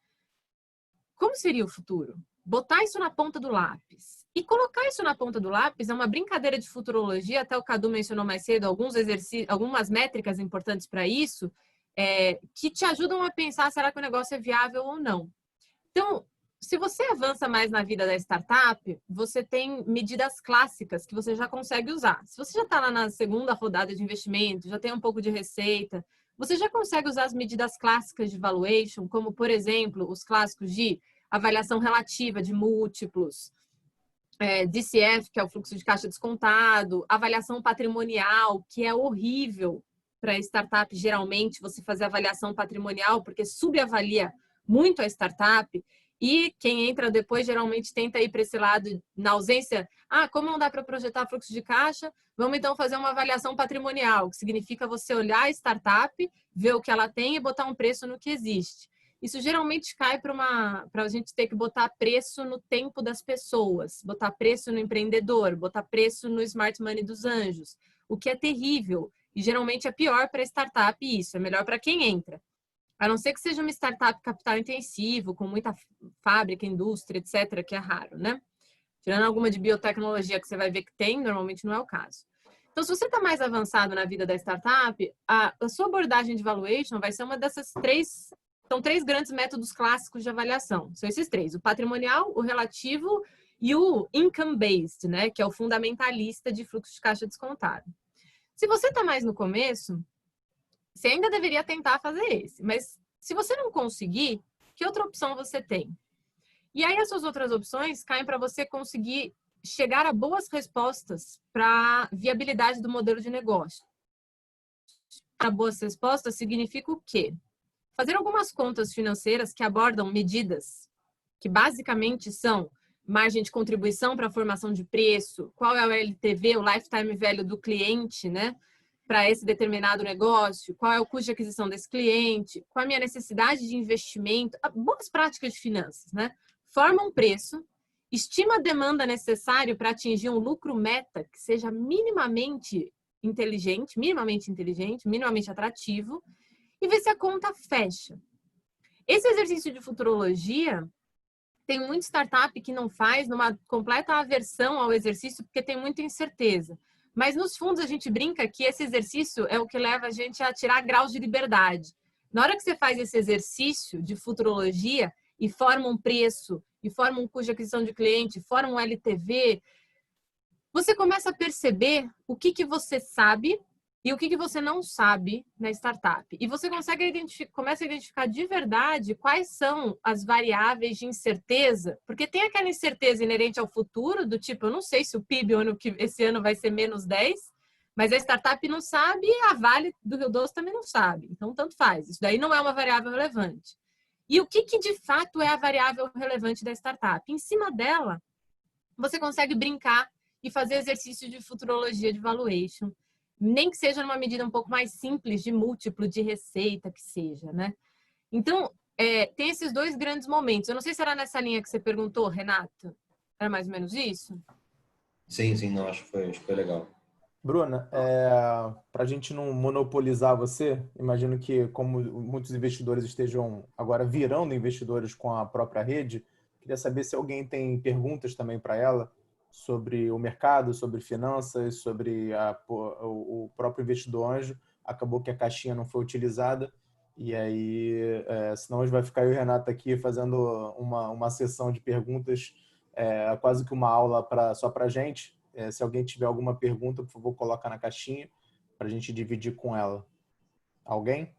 Como seria o futuro? Botar isso na ponta do lápis. E colocar isso na ponta do lápis é uma brincadeira de futurologia, até o Cadu mencionou mais cedo algumas métricas importantes para isso, que te ajudam a pensar, será que o negócio é viável ou não. Então, se você avança mais na vida da startup, você tem medidas clássicas que você já consegue usar. Se você já está lá na segunda rodada de investimento, já tem um pouco de receita, você já consegue usar as medidas clássicas de valuation, como, por exemplo, os clássicos de avaliação relativa de múltiplos, DCF, que é o fluxo de caixa descontado, avaliação patrimonial, que é horrível para startup, geralmente, você fazer avaliação patrimonial, porque subavalia muito a startup. E quem entra depois geralmente tenta ir para esse lado, na ausência, como não dá para projetar fluxo de caixa, vamos então fazer uma avaliação patrimonial, que significa você olhar a startup, ver o que ela tem e botar um preço no que existe. Isso geralmente cai para a gente ter que botar preço no tempo das pessoas, botar preço no empreendedor, botar preço no smart money dos anjos, o que é terrível e geralmente é pior para a startup isso, é melhor para quem entra. A não ser que seja uma startup capital intensivo, com muita fábrica, indústria, etc., que é raro, né? Tirando alguma de biotecnologia que você vai ver que tem, normalmente não é o caso. Então, se você está mais avançado na vida da startup, a sua abordagem de valuation vai ser uma dessas três. São 3 grandes métodos clássicos de avaliação. São esses 3: o patrimonial, o relativo e o income-based, né? Que é o fundamentalista de fluxo de caixa descontado. Se você está mais no começo, você ainda deveria tentar fazer esse. Mas se você não conseguir, que outra opção você tem? E aí as suas outras opções caem para você conseguir chegar a boas respostas para a viabilidade do modelo de negócio. Para boas respostas significa o quê? Fazer algumas contas financeiras que abordam medidas que basicamente são margem de contribuição para a formação de preço, qual é o LTV, o lifetime value do cliente, né? Para esse determinado negócio, qual é o custo de aquisição desse cliente, qual é a minha necessidade de investimento, boas práticas de finanças, né? Forma um preço, estima a demanda necessária para atingir um lucro meta que seja minimamente inteligente, minimamente atrativo, e vê se a conta fecha. Esse exercício de futurologia tem muita startup que não faz, numa completa aversão ao exercício, porque tem muita incerteza. Mas nos fundos a gente brinca que esse exercício é o que leva a gente a tirar graus de liberdade. Na hora que você faz esse exercício de futurologia e forma um preço, e forma um custo de aquisição de cliente, forma um LTV, você começa a perceber o que você sabe e o que você não sabe na startup. E você começa a identificar de verdade quais são as variáveis de incerteza, porque tem aquela incerteza inerente ao futuro, do tipo, eu não sei se o PIB esse ano vai ser -10, mas a startup não sabe e a Vale do Rio Doce também não sabe. Então, tanto faz. Isso daí não é uma variável relevante. E o que de fato é a variável relevante da startup? Em cima dela, você consegue brincar e fazer exercício de futurologia de valuation, nem que seja numa medida um pouco mais simples, de múltiplo, de receita, que seja, né? Então, tem esses dois grandes momentos. Eu não sei se era nessa linha que você perguntou, Renato. Era mais ou menos isso? Sim, não, acho que foi legal. Bruna, para a gente não monopolizar você, imagino que como muitos investidores estejam agora virando investidores com a própria rede, queria saber se alguém tem perguntas também para ela sobre o mercado, sobre finanças, sobre o próprio investidor anjo. Acabou que a caixinha não foi utilizada e aí, senão a gente vai ficar eu e o Renato aqui fazendo uma sessão de perguntas, quase que uma aula só para a gente. Se alguém tiver alguma pergunta, por favor, coloca na caixinha para a gente dividir com ela. Alguém?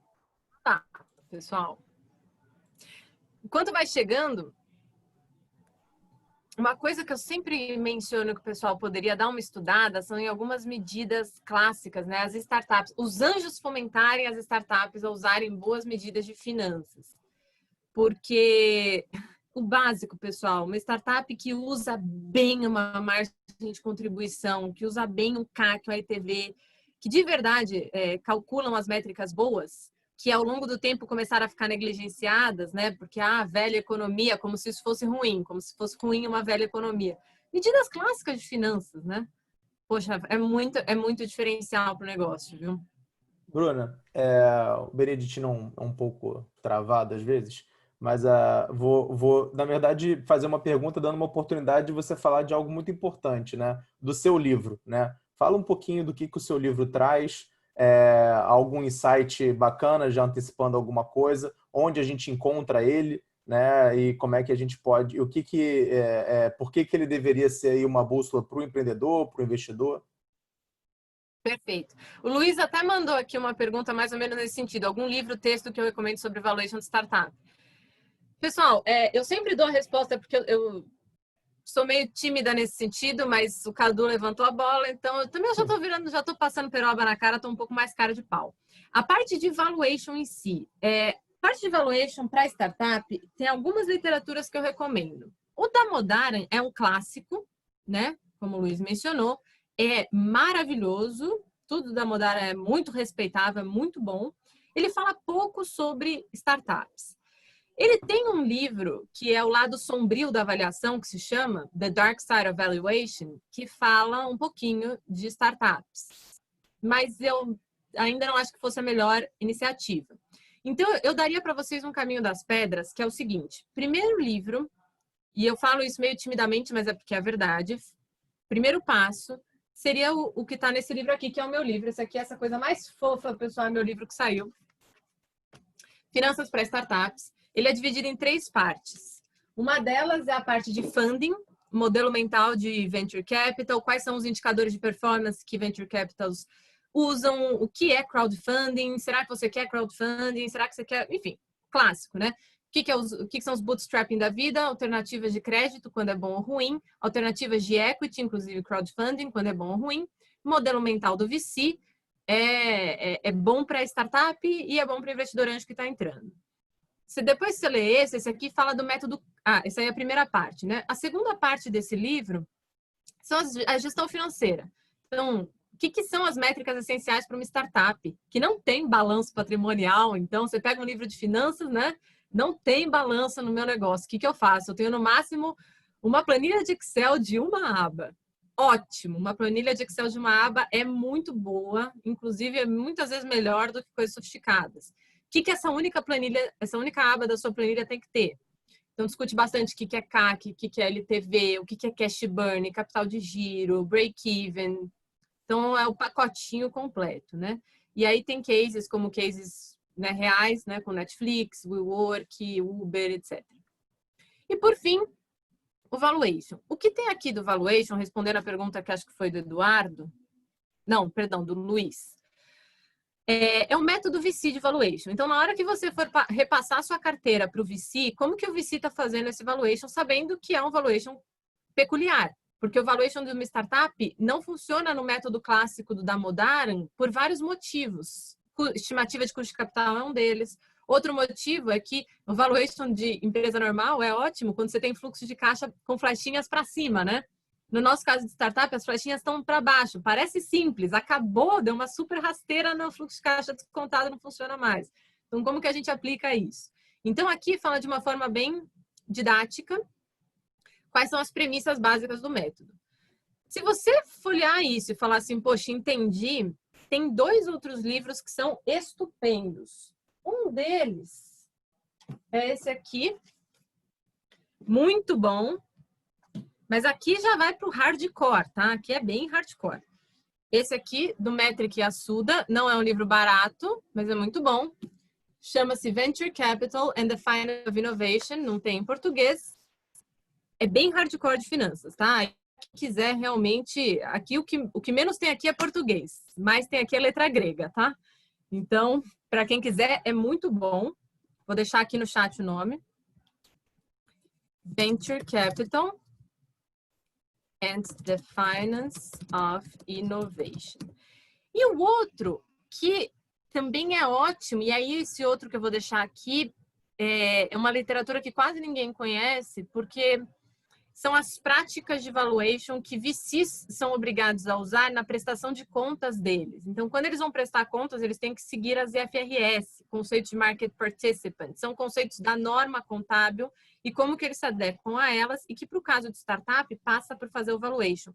Tá, pessoal. Enquanto vai chegando, uma coisa que eu sempre menciono que o pessoal poderia dar uma estudada são em algumas medidas clássicas, né? As startups, os anjos fomentarem as startups a usarem boas medidas de finanças. Porque o básico, pessoal, uma startup que usa bem uma margem de contribuição, que usa bem o CAC, o ITV, que de verdade calculam as métricas boas, que ao longo do tempo começaram a ficar negligenciadas, né? Porque a velha economia, como se isso fosse ruim, como se fosse ruim uma velha economia. Medidas clássicas de finanças, né? Poxa, é muito diferencial para o negócio, viu? Bruna, o Beneditino é um pouco travado às vezes, mas vou, na verdade, fazer uma pergunta dando uma oportunidade de você falar de algo muito importante, né? Do seu livro, né? Fala um pouquinho do que o seu livro traz, algum insight bacana, já antecipando alguma coisa, onde a gente encontra ele, né? E como é que a gente pode, por que ele deveria ser aí uma bússola para o empreendedor, para o investidor? Perfeito. O Luiz até mandou aqui uma pergunta mais ou menos nesse sentido. Algum livro, texto que eu recomendo sobre valuation de startup? Pessoal, eu sempre dou a resposta porque eu sou meio tímida nesse sentido, mas o Cadu levantou a bola, então eu também já tô passando peroba na cara, tô um pouco mais cara de pau. A parte de valuation em si, parte de valuation para startup, tem algumas literaturas que eu recomendo. O da Modaren é um clássico, né? Como o Luiz mencionou, é maravilhoso, tudo da Modaren é muito respeitável, é muito bom. Ele fala pouco sobre startups. Ele tem um livro que é o lado sombrio da avaliação, que se chama The Dark Side of Valuation, que fala um pouquinho de startups. Mas eu ainda não acho que fosse a melhor iniciativa. Então, eu daria para vocês um caminho das pedras, que é o seguinte. Primeiro livro, e eu falo isso meio timidamente, mas é porque é a verdade. Primeiro passo seria o que está nesse livro aqui, que é o meu livro. Esse aqui é essa coisa mais fofa, pessoal, é meu livro que saiu. Finanças para Startups. Ele é dividido em 3 partes. Uma delas é a parte de funding, modelo mental de venture capital, quais são os indicadores de performance que venture capitals usam, o que é crowdfunding, será que você quer crowdfunding, será que você quer, enfim, clássico, né? O que são os bootstrapping da vida, alternativas de crédito, quando é bom ou ruim, alternativas de equity, inclusive crowdfunding, quando é bom ou ruim, modelo mental do VC, é bom para startup e é bom para investidor anjo que está entrando. Depois que você lê esse aqui fala do método... essa aí é a primeira parte, né? A segunda parte desse livro são a gestão financeira. Então, o que são as métricas essenciais para uma startup que não tem balanço patrimonial? Então, você pega um livro de finanças, né? Não tem balanço no meu negócio. O que eu faço? Eu tenho, no máximo, uma planilha de Excel de uma aba. Ótimo! Uma planilha de Excel de uma aba é muito boa. Inclusive, é muitas vezes melhor do que coisas sofisticadas. O que essa única aba da sua planilha tem que ter? Então, discute bastante o que é CAC, o que é LTV, o que é cash burn, capital de giro, break-even. Então, é o pacotinho completo, né? E aí tem cases como cases, né, reais, né, com Netflix, WeWork, Uber, etc. E, por fim, o valuation. O que tem aqui do valuation, respondendo a pergunta que acho que foi do Eduardo, não, perdão, do Luiz, é o método VC de valuation. Então, na hora que você for repassar a sua carteira para o VC, como que o VC está fazendo esse valuation, sabendo que é um valuation peculiar? Porque o valuation de uma startup não funciona no método clássico do Damodaran por vários motivos. Estimativa de custo de capital é um deles. Outro motivo é que o valuation de empresa normal é ótimo quando você tem fluxo de caixa com flechinhas para cima, né? No nosso caso de startup, as flechinhas estão para baixo. Parece simples, acabou, deu uma super rasteira no fluxo de caixa descontado, não funciona mais. Então, como que a gente aplica isso? Então, aqui fala de uma forma bem didática quais são as premissas básicas do método. Se você folhear isso e falar assim, poxa, entendi, tem 2 outros livros que são estupendos. Um deles é esse aqui, muito bom, mas aqui já vai para o hardcore, tá? Aqui é bem hardcore. Esse aqui, do Metric Yasuda, não é um livro barato, mas é muito bom. Chama-se Venture Capital and the Finance of Innovation, não tem em português. É bem hardcore de finanças, tá? Quem quiser realmente... Aqui o que menos tem aqui é português, mas tem aqui a letra grega, tá? Então, para quem quiser, é muito bom. Vou deixar aqui no chat o nome. Venture Capital and the Finance of Innovation. E o outro, que também é ótimo, e aí esse outro que eu vou deixar aqui, é uma literatura que quase ninguém conhece, porque são as práticas de valuation que VCs são obrigados a usar na prestação de contas deles. Então, quando eles vão prestar contas, eles têm que seguir as IFRS, conceitos de Market Participant, são conceitos da norma contábil e como que eles se adequam a elas, e que, para o caso de startup, passa por fazer o valuation,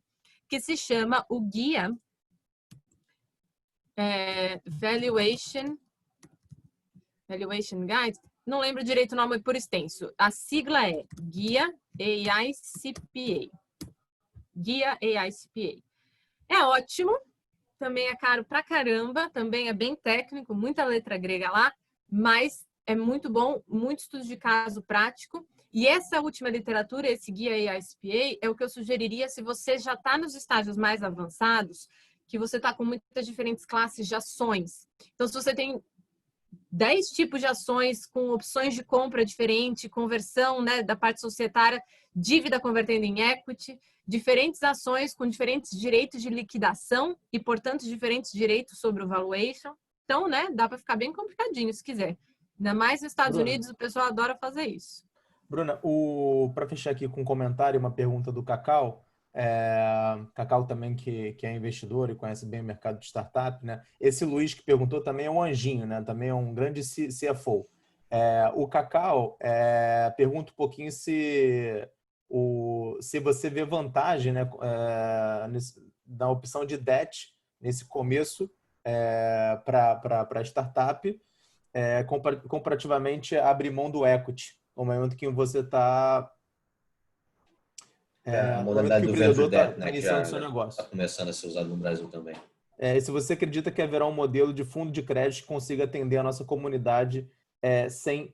que se chama o guia Valuation Guide. Não lembro direito o nome por extenso. A sigla é Guia AICPA. Guia AICPA. É ótimo, também é caro pra caramba, também é bem técnico, muita letra grega lá, mas é muito bom, muito estudo de caso prático. E essa última literatura, esse Guia AICPA, é o que eu sugeriria se você já está nos estágios mais avançados, que você está com muitas diferentes classes de ações. Então, se você tem 10 tipos de ações com opções de compra diferente, conversão, né, da parte societária, dívida convertendo em equity, diferentes ações com diferentes direitos de liquidação e, portanto, diferentes direitos sobre o valuation. Então, né, dá para ficar bem complicadinho se quiser. Ainda mais nos Estados Unidos, o pessoal adora fazer isso. Bruna, para fechar aqui com um comentário, uma pergunta do Cacau. Cacau também que é investidor e conhece bem o mercado de startup, né? Esse Luiz que perguntou também é um anjinho, né? Também é um grande CFO. O Cacau pergunta um pouquinho se você vê vantagem, né, na opção de debt nesse começo para startup, comparativamente a abrir mão do equity, no momento que você está a modalidade do venture debt, né, que já seu negócio. Está começando a ser usado no Brasil também. E se você acredita que haverá um modelo de fundo de crédito que consiga atender a nossa comunidade sem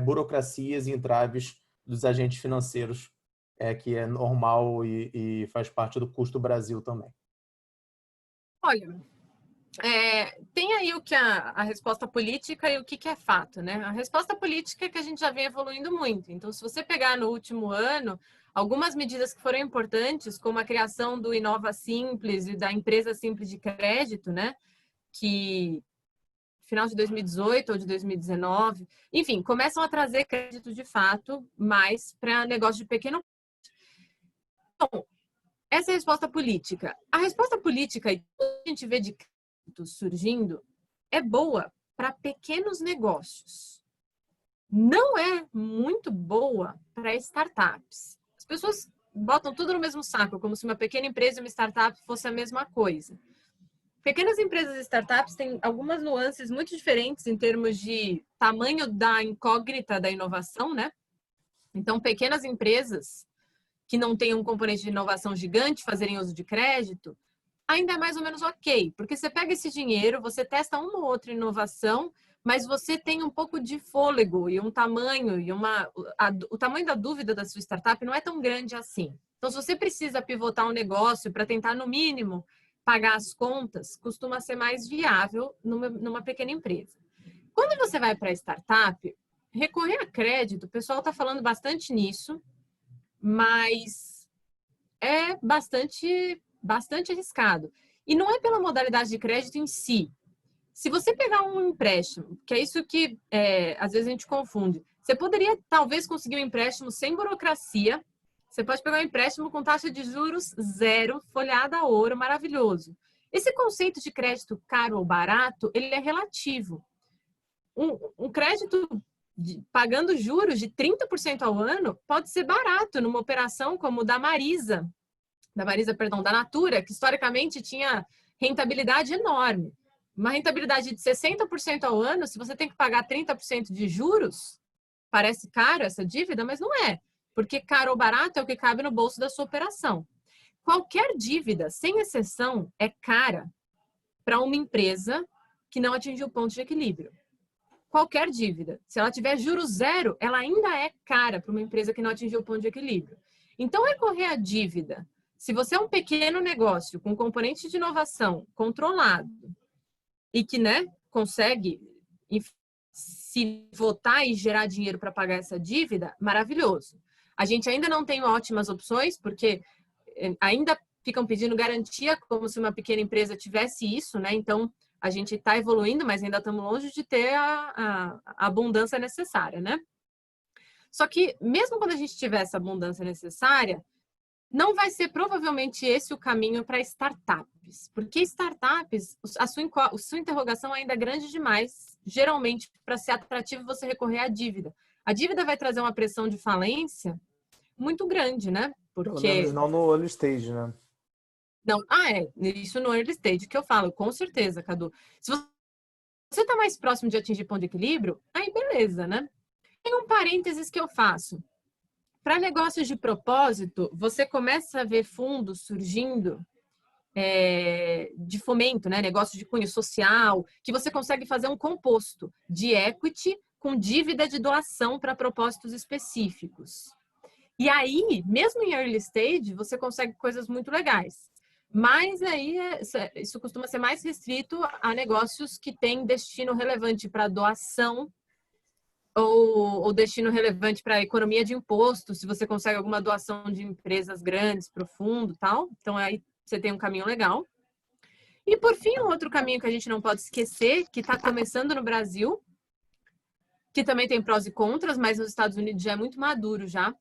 burocracias e entraves dos agentes financeiros, que é normal e faz parte do custo do Brasil também. Olha, tem aí o que a resposta política e o que é fato, né? A resposta política é que a gente já vem evoluindo muito. Então, se você pegar no último ano, algumas medidas que foram importantes, como a criação do Inova Simples e da Empresa Simples de Crédito, né? Que final de 2018 ou de 2019, enfim, começam a trazer crédito de fato mais para negócio de pequeno. Então, essa é a resposta política. A resposta política, e a gente vê de crédito surgindo, é boa para pequenos negócios. Não é muito boa para startups. As pessoas botam tudo no mesmo saco, como se uma pequena empresa e uma startup fosse a mesma coisa. Pequenas empresas e startups têm algumas nuances muito diferentes em termos de tamanho da incógnita da inovação, né? Então, pequenas empresas que não têm um componente de inovação gigante, fazerem uso de crédito, ainda é mais ou menos ok, porque você pega esse dinheiro, você testa uma ou outra inovação, mas você tem um pouco de fôlego e um tamanho, e o tamanho da dúvida da sua startup não é tão grande assim. Então, se você precisa pivotar um negócio para tentar, no mínimo, pagar as contas, costuma ser mais viável numa pequena empresa. Quando você vai para a startup, recorrer a crédito, o pessoal está falando bastante nisso, mas é bastante arriscado. E não é pela modalidade de crédito em si. Se você pegar um empréstimo, que é isso que às vezes a gente confunde, você poderia talvez conseguir um empréstimo sem burocracia. Você pode pegar um empréstimo com taxa de juros zero, folhada a ouro, maravilhoso. Esse conceito de crédito caro ou barato, ele é relativo. Um crédito pagando juros de 30% ao ano pode ser barato numa operação como da Natura, que historicamente tinha rentabilidade enorme. Uma rentabilidade de 60% ao ano, se você tem que pagar 30% de juros, parece caro essa dívida, mas não é. Porque caro ou barato é o que cabe no bolso da sua operação. Qualquer dívida, sem exceção, é cara para uma empresa que não atingiu o ponto de equilíbrio. Qualquer dívida. Se ela tiver juros zero, ela ainda é cara para uma empresa que não atingiu o ponto de equilíbrio. Então, recorrer à dívida, se você é um pequeno negócio com componente de inovação controlado e que, consegue se votar e gerar dinheiro para pagar essa dívida, maravilhoso. A gente ainda não tem ótimas opções, porque ainda ficam pedindo garantia como se uma pequena empresa tivesse isso, né? Então, a gente está evoluindo, mas ainda estamos longe de ter a abundância necessária, né? Só que, mesmo quando a gente tiver essa abundância necessária, não vai ser provavelmente esse o caminho para startups. Porque startups, a sua interrogação ainda é grande demais, geralmente, para ser atrativo você recorrer à dívida. A dívida vai trazer uma pressão de falência muito grande, né? Pelo menos não no early stage, né? Não, isso no early stage que eu falo, com certeza, Cadu. Se você está mais próximo de atingir ponto de equilíbrio, aí beleza, né? Tem um parênteses que eu faço. Para negócios de propósito, você começa a ver fundos surgindo de fomento, né? Negócio de cunho social, que você consegue fazer um composto de equity com dívida de doação para propósitos específicos. E aí, mesmo em early stage, você consegue coisas muito legais. Mas aí, isso costuma ser mais restrito a negócios que têm destino relevante para doação ou destino relevante para economia de imposto, se você consegue alguma doação de empresas grandes para o fundo e tal. Então, aí você tem um caminho legal. E, por fim, um outro caminho que a gente não pode esquecer, que está começando no Brasil, que também tem prós e contras, mas nos Estados Unidos já é muito maduro já,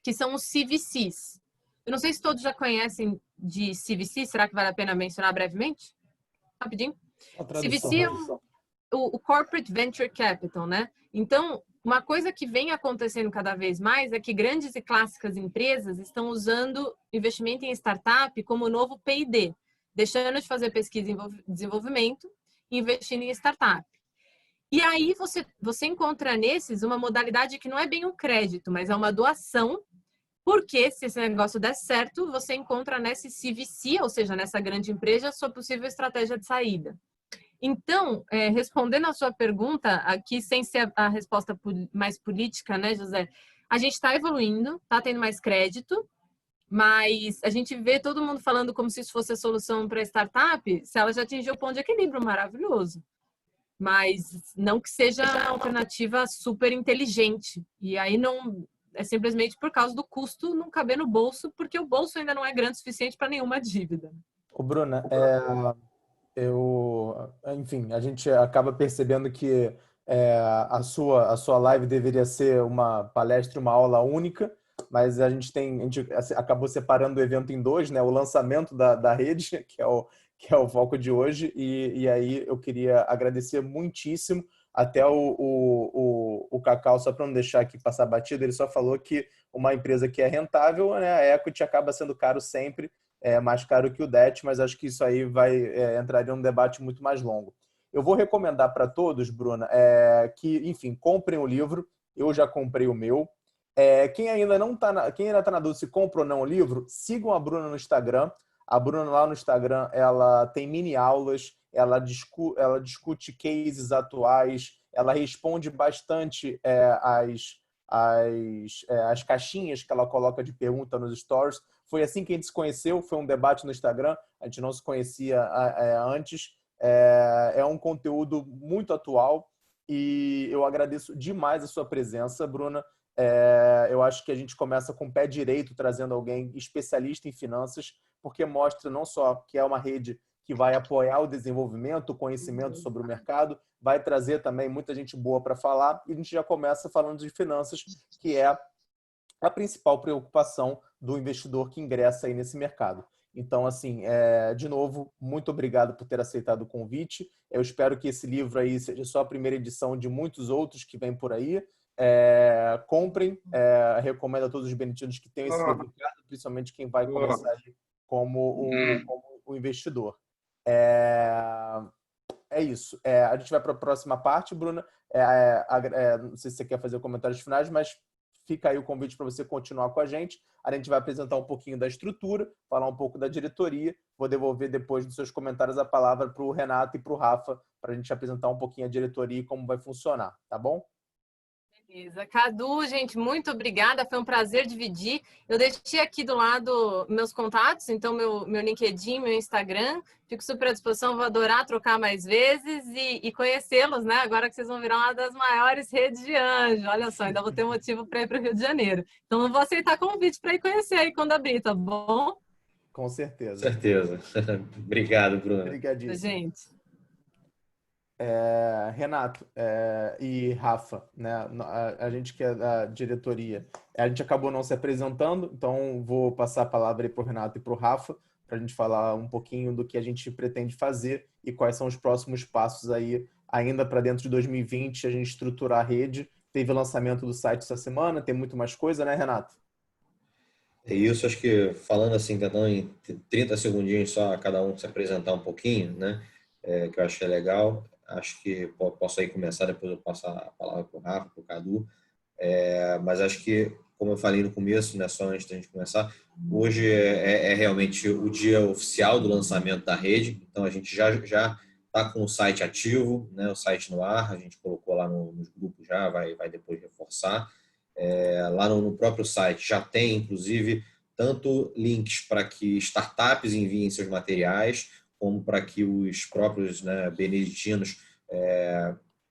que são os CVCs. Eu não sei se todos já conhecem de CVC, será que vale a pena mencionar brevemente? Rapidinho. CVC é o Corporate Venture Capital, né? Então, uma coisa que vem acontecendo cada vez mais é que grandes e clássicas empresas estão usando investimento em startup como novo P&D, deixando de fazer pesquisa e desenvolvimento e investindo em startup. E aí você encontra nesses uma modalidade que não é bem um crédito, mas é uma doação, porque se esse negócio der certo, você encontra nesse CVC, ou seja, nessa grande empresa, a sua possível estratégia de saída. Então, respondendo a sua pergunta, aqui sem ser a resposta mais política, né, José? A gente está evoluindo, está tendo mais crédito, mas a gente vê todo mundo falando como se isso fosse a solução para a startup, se ela já atingiu o ponto de equilíbrio, maravilhoso. Mas não que seja uma alternativa super inteligente. E aí não é simplesmente por causa do custo não caber no bolso, porque o bolso ainda não é grande o suficiente para nenhuma dívida. Ô, Bruna, enfim, a gente acaba percebendo que a sua live deveria ser uma palestra, uma aula única, mas a gente acabou separando o evento em dois, né? O lançamento da rede, que é o foco de hoje, e aí eu queria agradecer muitíssimo. Até o Cacau, só para não deixar aqui passar batido, ele só falou que uma empresa que é rentável, né, a equity acaba sendo caro sempre, mais caro que o debt, mas acho que isso aí entraria num debate muito mais longo. Eu vou recomendar para todos, Bruna, que, enfim, comprem o livro. Eu já comprei o meu. Quem ainda está na dúvida se compra ou não o livro, sigam a Bruna no Instagram, A Bruna lá no Instagram, ela tem mini aulas, ela discute cases atuais, ela responde bastante as caixinhas que ela coloca de pergunta nos stories. Foi assim que a gente se conheceu, foi um debate no Instagram, a gente não se conhecia antes. É um conteúdo muito atual e eu agradeço demais a sua presença, Bruna. Eu acho que a gente começa com o pé direito, trazendo alguém especialista em finanças, porque mostra não só que é uma rede que vai apoiar o desenvolvimento, o conhecimento sobre o mercado, vai trazer também muita gente boa para falar, e a gente já começa falando de finanças, que é a principal preocupação do investidor que ingressa aí nesse mercado. Então, assim, de novo, muito obrigado por ter aceitado o convite. Eu espero que esse livro aí seja só a primeira edição de muitos outros que vêm por aí. Comprem, recomendo a todos os benefícios que tenham esse livro, principalmente quem vai começar aí como o investidor. É isso. A gente vai para a próxima parte, Bruna. Não sei se você quer fazer comentários finais, mas fica aí o convite para você continuar com a gente. A gente vai apresentar um pouquinho da estrutura, falar um pouco da diretoria. Vou devolver depois dos seus comentários a palavra para o Renato e para o Rafa, para a gente apresentar um pouquinho a diretoria e como vai funcionar, tá bom? Beleza. Cadu, gente, muito obrigada. Foi um prazer dividir. Eu deixei aqui do lado meus contatos, então meu LinkedIn, meu Instagram. Fico super à disposição, vou adorar trocar mais vezes e conhecê-los, né? Agora que vocês vão virar uma das maiores redes de anjo. Olha só, ainda vou ter motivo para ir para o Rio de Janeiro. Então, não vou aceitar convite para ir conhecer aí quando abrir, tá bom? Com certeza. Certeza. Obrigado, Bruno. Obrigadíssimo. Gente. Renato e Rafa, né? A gente que é da diretoria, a gente acabou não se apresentando, então vou passar a palavra aí para o Renato e para o Rafa, para a gente falar um pouquinho do que a gente pretende fazer e quais são os próximos passos aí, ainda para dentro de 2020, a gente estruturar a rede. Teve o lançamento do site essa semana, tem muito mais coisa, né, Renato? É isso, acho que falando assim, tentando em 30 segundinhos só cada um se apresentar um pouquinho, né? Que eu acho que é legal. Acho que posso aí começar, depois eu passo a palavra para o Rafa, para o Cadu. Mas acho que, como eu falei no começo, né, só antes da gente começar, hoje é realmente o dia oficial do lançamento da rede, então a gente já está com o site ativo, né, o site no ar, a gente colocou lá nos grupos já, vai depois reforçar. Lá no próprio site já tem, inclusive, tanto links para que startups enviem seus materiais, como para que os próprios, né, beneditinos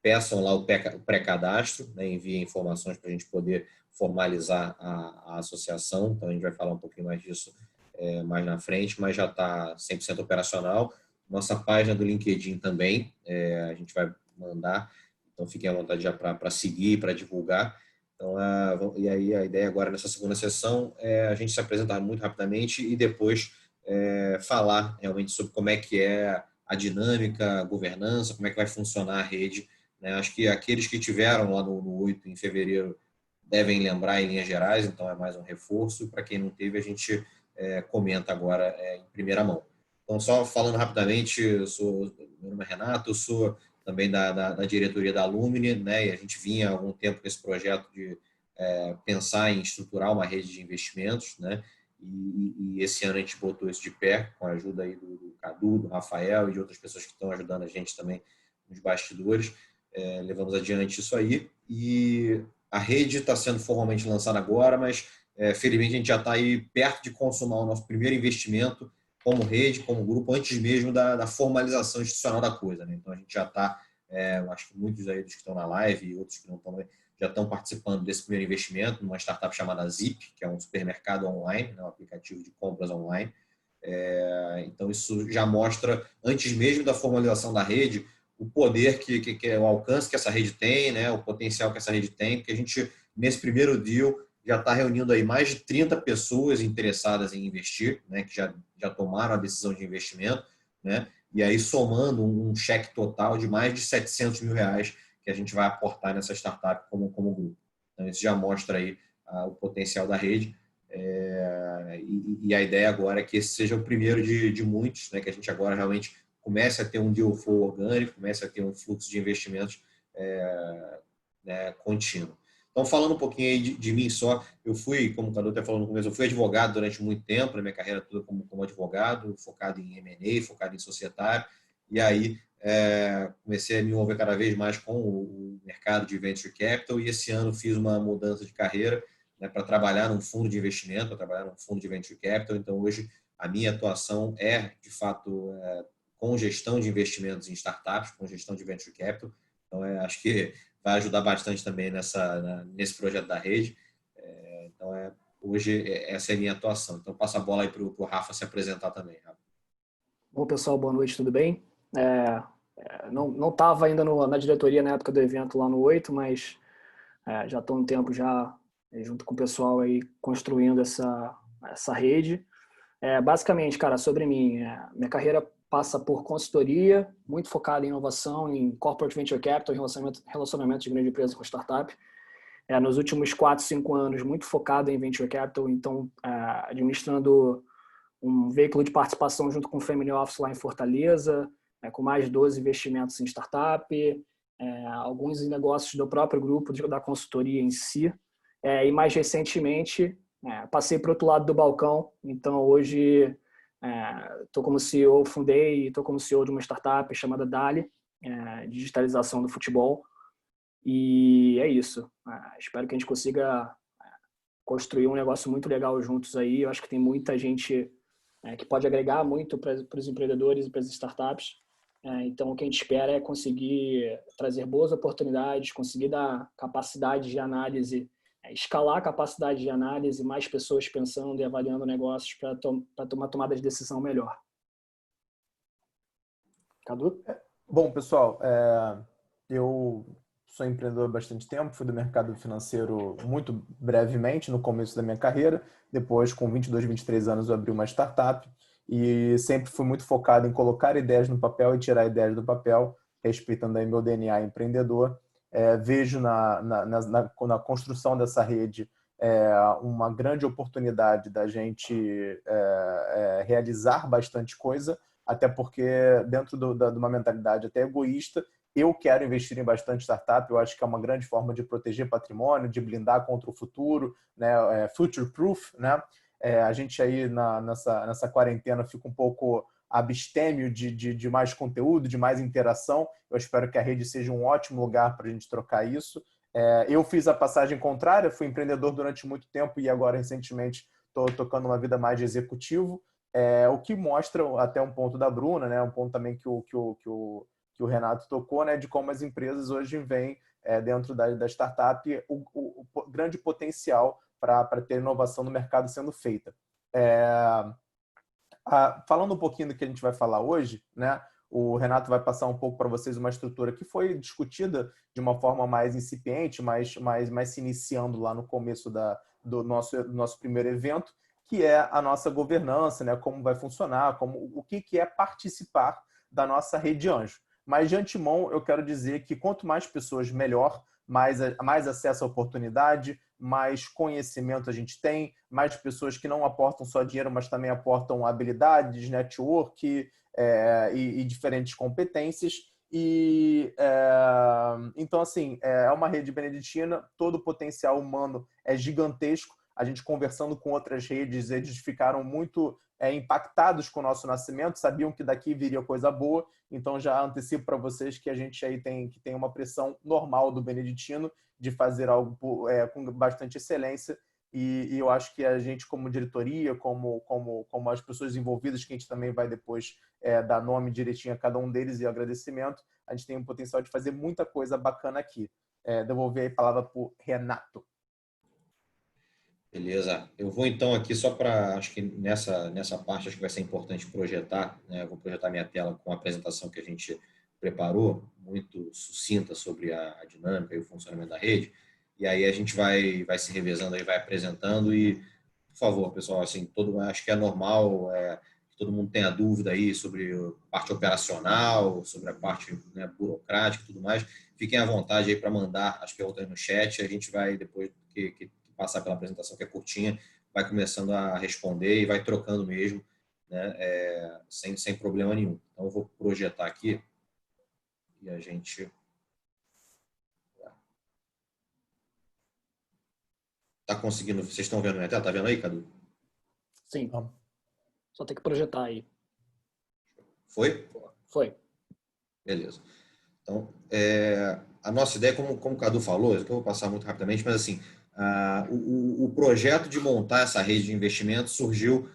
peçam lá o pré-cadastro, né, enviem informações para a gente poder formalizar a associação. Então, a gente vai falar um pouquinho mais disso mais na frente, mas já está 100% operacional. Nossa página do LinkedIn também, a gente vai mandar, então fiquem à vontade já para seguir, para divulgar. Então, e aí a ideia agora nessa segunda sessão é a gente se apresentar muito rapidamente e depois falar realmente sobre como é que é a dinâmica, a governança, como é que vai funcionar a rede, né? Acho que aqueles que tiveram lá no 8 em fevereiro devem lembrar em linhas gerais, então é mais um reforço. Para quem não teve, a gente comenta agora em primeira mão. Então, só falando rapidamente, meu nome é Renato, eu sou também da diretoria da Lumine, né? E a gente vinha há algum tempo com esse projeto de pensar em estruturar uma rede de investimentos, né? E esse ano a gente botou isso de pé, com a ajuda aí do Cadu, do Rafael e de outras pessoas que estão ajudando a gente também nos bastidores. Levamos adiante isso aí. E a rede está sendo formalmente lançada agora, mas felizmente a gente já está aí perto de consumar o nosso primeiro investimento como rede, como grupo, antes mesmo da formalização institucional da coisa, né? Então a gente já está, acho que muitos aí dos que estão na live e outros que não estão já estão participando desse primeiro investimento numa startup chamada Zip, que é um supermercado online, né, um aplicativo de compras online. Então, isso já mostra, antes mesmo da formalização da rede, o poder que o alcance que essa rede tem, né, o potencial que essa rede tem, porque a gente, nesse primeiro deal, já está reunindo aí mais de 30 pessoas interessadas em investir, né, que já tomaram a decisão de investimento, né, e aí somando um cheque total de mais de R$700 mil que a gente vai aportar nessa startup como grupo. Então, isso já mostra aí o potencial da rede. E a ideia agora é que esse seja o primeiro de muitos, né, que a gente agora realmente comece a ter um deal flow orgânico, comece a ter um fluxo de investimentos contínuo. Então, falando um pouquinho aí de mim só, eu fui, como o Cadu até falou no começo, eu fui advogado durante muito tempo, na minha carreira toda como advogado, focado em M&A, focado em societário, e aí comecei a me envolver cada vez mais com o mercado de Venture Capital, e esse ano fiz uma mudança de carreira, né, para trabalhar num fundo de investimento, para trabalhar num fundo de Venture Capital. Então, hoje, a minha atuação é, de fato, com gestão de investimentos em startups, com gestão de Venture Capital. Então, acho que vai ajudar bastante também nesse projeto da rede. Então, hoje, essa é a minha atuação. Então, passo a bola aí para o Rafa se apresentar também. Rafa. Bom, pessoal, boa noite, tudo bem? Não estava ainda na diretoria na época do evento lá no 8, mas já estou um tempo já junto com o pessoal aí construindo essa rede. Basicamente, cara, sobre mim, minha carreira passa por consultoria, muito focada em inovação, em corporate venture capital, relacionamento de grande empresa com startup. Nos últimos 4, 5 anos, muito focado em venture capital, então administrando um veículo de participação junto com o Family Office lá em Fortaleza, com mais de 12 investimentos em startup, alguns negócios do próprio grupo da consultoria em si, e mais recentemente passei para o outro lado do balcão. Então hoje estou como CEO, fundei e estou como CEO de uma startup chamada Dali, digitalização do futebol, e é isso. Espero que a gente consiga construir um negócio muito legal juntos aí. Eu acho que tem muita gente que pode agregar muito para os empreendedores e para as startups. Então, o que a gente espera é conseguir trazer boas oportunidades, conseguir dar capacidade de análise, escalar a capacidade de análise, mais pessoas pensando e avaliando negócios para tomar tomada de decisão melhor. Cadu? Bom, pessoal, eu sou empreendedor há bastante tempo, fui do mercado financeiro muito brevemente no começo da minha carreira. Depois, com 22, 23 anos, eu abri uma startup e sempre fui muito focado em colocar ideias no papel e tirar ideias do papel, respeitando aí meu DNA empreendedor. Vejo na construção dessa rede uma grande oportunidade da gente realizar bastante coisa, até porque dentro de uma mentalidade até egoísta, eu quero investir em bastante startup. Eu acho que é uma grande forma de proteger patrimônio, de blindar contra o futuro, né? Future proof, né? A gente aí nessa quarentena fica um pouco abstêmio de mais conteúdo, de mais interação. Eu espero que a rede seja um ótimo lugar para a gente trocar isso. Eu fiz a passagem contrária, fui empreendedor durante muito tempo e agora recentemente estou tocando uma vida mais de executivo, o que mostra até um ponto da Bruna, né? Um ponto também que o Renato tocou, né, de como as empresas hoje veem dentro da startup o grande potencial para ter inovação no mercado sendo feita. Falando um pouquinho do que a gente vai falar hoje, né, o Renato vai passar um pouco para vocês uma estrutura que foi discutida de uma forma mais incipiente, mais se iniciando lá no começo do nosso primeiro evento, que é a nossa governança, né, como vai funcionar, o que é participar da nossa rede anjo. Mas, de antemão, eu quero dizer que quanto mais pessoas, melhor, mais acesso à oportunidade, mais conhecimento a gente tem, mais pessoas que não aportam só dinheiro, mas também aportam habilidades, network e diferentes competências. Então, assim, é uma rede beneditina, todo o potencial humano é gigantesco. A gente conversando com outras redes, eles ficaram muito impactados com o nosso nascimento, sabiam que daqui viria coisa boa, então já antecipo para vocês que a gente aí tem uma pressão normal do beneditino de fazer algo com bastante excelência, e eu acho que a gente como diretoria, como as pessoas envolvidas, que a gente também vai depois dar nome direitinho a cada um deles e agradecimento, a gente tem um potencial de fazer muita coisa bacana aqui. Devolver a palavra para o Renato. Beleza. Eu vou então aqui só para, acho que nessa parte acho que vai ser importante projetar, né? Eu vou projetar minha tela com a apresentação que a gente preparou, muito sucinta sobre a dinâmica e o funcionamento da rede. E aí a gente vai se revezando aí, vai apresentando e, por favor, pessoal, assim, acho que é normal que todo mundo tenha dúvida aí sobre a parte operacional, sobre a parte, né, burocrática e tudo mais. Fiquem à vontade aí para mandar as perguntas no chat. A gente vai, depois que passar pela apresentação, que é curtinha, vai começando a responder e vai trocando mesmo, né, sem problema nenhum. Então, eu vou projetar aqui e a gente... Tá conseguindo? Vocês estão vendo minha tela? Tá vendo aí, Cadu? Sim. Só tem que projetar aí. Foi? Foi. Beleza. Então, a nossa ideia, como o Cadu falou, eu vou passar muito rapidamente, mas assim, o projeto de montar essa rede de investimentos surgiu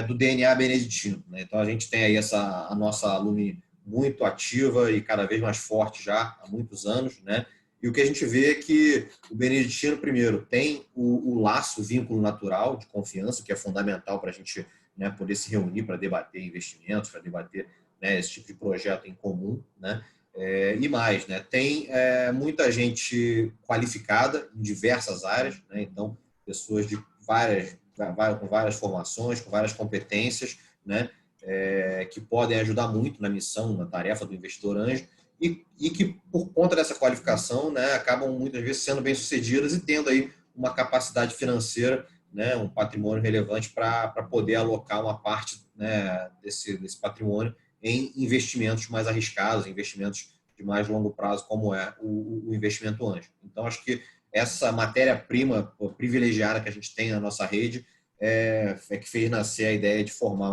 do DNA beneditino, né? Então, a gente tem aí a nossa alumni muito ativa e cada vez mais forte já há muitos anos, né? E o que a gente vê é que o beneditino, primeiro, tem o laço, o vínculo natural de confiança, que é fundamental para a gente, né, poder se reunir para debater investimentos, para debater, né, esse tipo de projeto em comum, né? E mais, né? Tem muita gente qualificada em diversas áreas, né? Então, pessoas de com várias formações, com várias competências, né? Que podem ajudar muito na missão, na tarefa do investidor anjo, e que, por conta dessa qualificação, né, acabam muitas vezes sendo bem-sucedidas e tendo aí uma capacidade financeira, né, um patrimônio relevante para poder alocar uma parte, né, desse patrimônio em investimentos mais arriscados, investimentos de mais longo prazo, como é o investimento anjo. Então, acho que essa matéria-prima privilegiada que a gente tem na nossa rede que fez nascer a ideia de formar